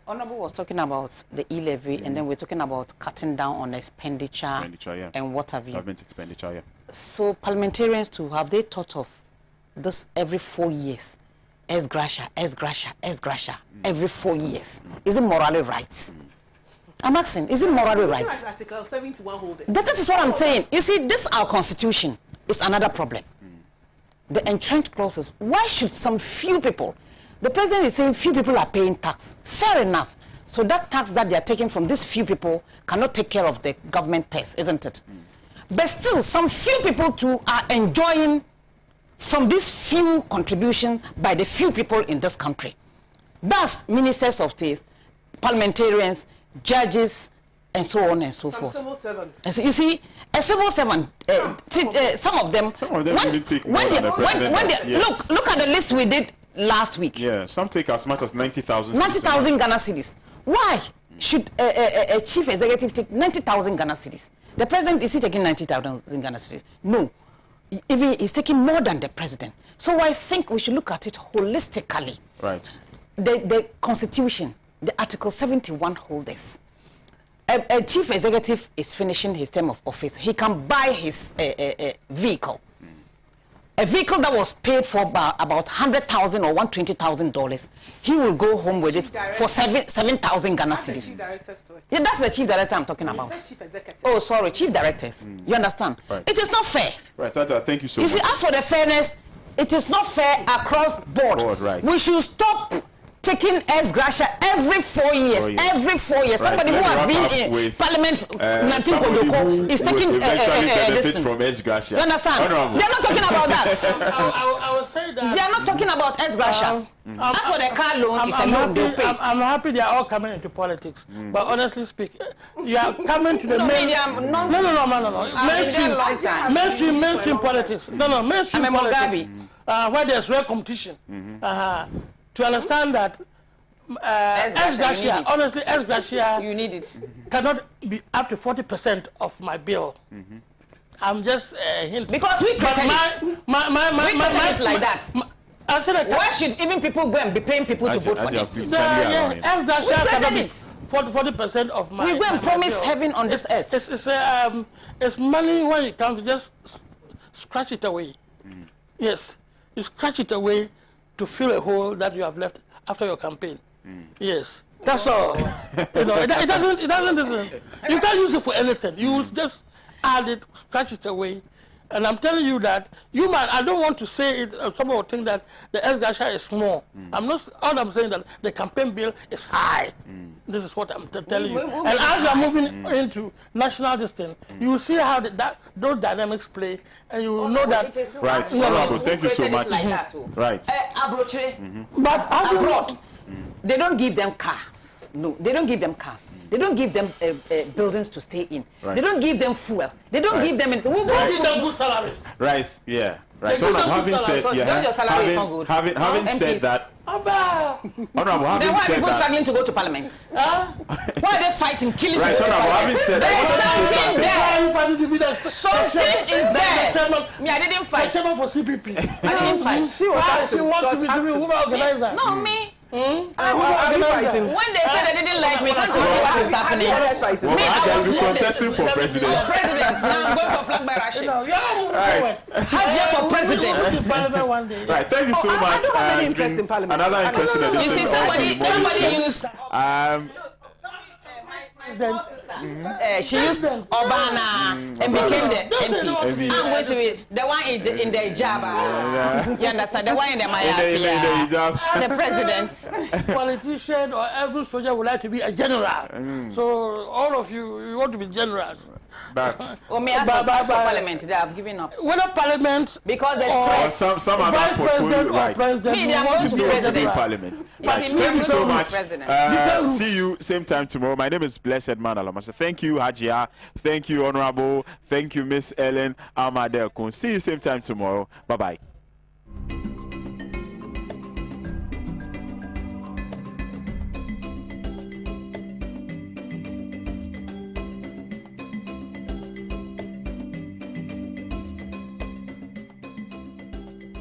Honorable was talking about the E-levy, and then we're talking about cutting down on expenditure Yeah. and what have you. Government expenditure, yeah. So parliamentarians too, have they thought of this every 4 years? Every 4 years. Is it morally right? I'm asking, is it morally right? Article 71 holders. That is what I'm saying. You see, this our constitution is another problem. The entrenched clauses. Why should some few people? The president is saying few people are paying tax. Fair enough. So that tax that they are taking from these few people cannot take care of the government purse, isn't it? But still, some few people too are enjoying from these few contributions by the few people in this country. Thus, ministers of state, parliamentarians, judges, and so on and so forth. Civil servants. And so you see, a civil servant, some of them even take more than the president. Yes. Look at the list we did last week. Yeah, some take as much as 90,000. 90,000 Ghana cedis. Why should a chief executive take 90,000 Ghana cedis? The president, is he taking 90,000 Ghana cedis? No. Even he's taking more than the president. So I think we should look at it holistically. Right. The Constitution, the Article 71 holders. A chief executive is finishing his term of office. He can buy his vehicle. A vehicle that was paid for about $100,000 or $120,000. He will go home with it for 7,000 Ghana cedis. Yeah, that's the chief director I'm talking about. Chief executive. Oh, sorry, chief directors. You understand? Right. It is not fair. Right, Tata, thank you so much. You see, as for the fairness, it is not fair across board. Right. We should stop taking ex gratia every 4 years. Every 4 years. Right. Somebody who has been in Parliament, Nantin Kodoko, is taking benefits from ex gratia. You understand? Honorable. They are not talking about that. I will say that They are not talking about ex gratia. As for the car loan, it's a loan they'll pay. I'm happy they are all coming into politics. But honestly speaking, you are coming to the No. Mainstream politics. Mainstream politics. Where there's real competition. To understand that ex gratia, honestly, ex gratia, You need it. cannot be up to 40% of my bill. I'm just hinting. Because we created it. We created it like that. I said that. Why should even people go and be paying people to vote for them? Ex gratia cannot be 40% of my. We go and promise bill. heaven on this earth. It's money when it comes. Just scratch it away. Yes, you scratch it away to fill a hole that you have left after your campaign. Yes, that's all. You know, it doesn't. You can't use it for anything. You just add it, scratch it away. And I'm telling you that I don't want to say it. Someone will think that the ex gratia is small. I'm not. All I'm saying that the campaign bill is high. This is what I'm telling you. And as we are moving into national distance, you will see how those dynamics play, and you will know that. Right, Honorable, thank you so much. Right. But Abroad, they don't give them cars. No, they don't give them cars. They don't give them buildings to stay in. Right. They don't give them fuel. They don't give them anything. They give them good salaries. Right, yeah. Right. They give them Having good said, salaries. yeah, Your salary is not good. having said that, Honorable, having Then why are said people that, struggling to go to Parliament? Why are they fighting, killing right, to go to Honorable, having Parliament? said There is that, something there. Something is there. Me, I didn't The fight. chairman for CPP. I didn't fight. She wants to be the woman organizer. No, me. Are we fighting? When they said they didn't like me, can't you see what is happening? well, Me, I Haja was will be contesting for president. president. Now I'm going for flag by Rashid. Right. Hajia for president. One day. Right, thank you so I much. don't have any It's interest been in Parliament. Another interesting edition. You see, somebody used. She used Obana and became the MP. I'm going to be the one in the Java. You understand? The one in the Maya. The president. Politician or every soldier would like to be a general. So all of you want to be generals. That's Or may ask for Parliament. They have given up. Whether Parliament because there's stress. some other Vice portfolio, President or right. President, Me, they are going to be president. Parliament. You Right. see, me, Thank you I'm so going to be much. president. See you same time tomorrow. My name is Blessed Man Alamasa. Thank you, Hajia. Thank you, Honorable. Thank you, Miss Ellen Amadekun. See you same time tomorrow. Bye-bye.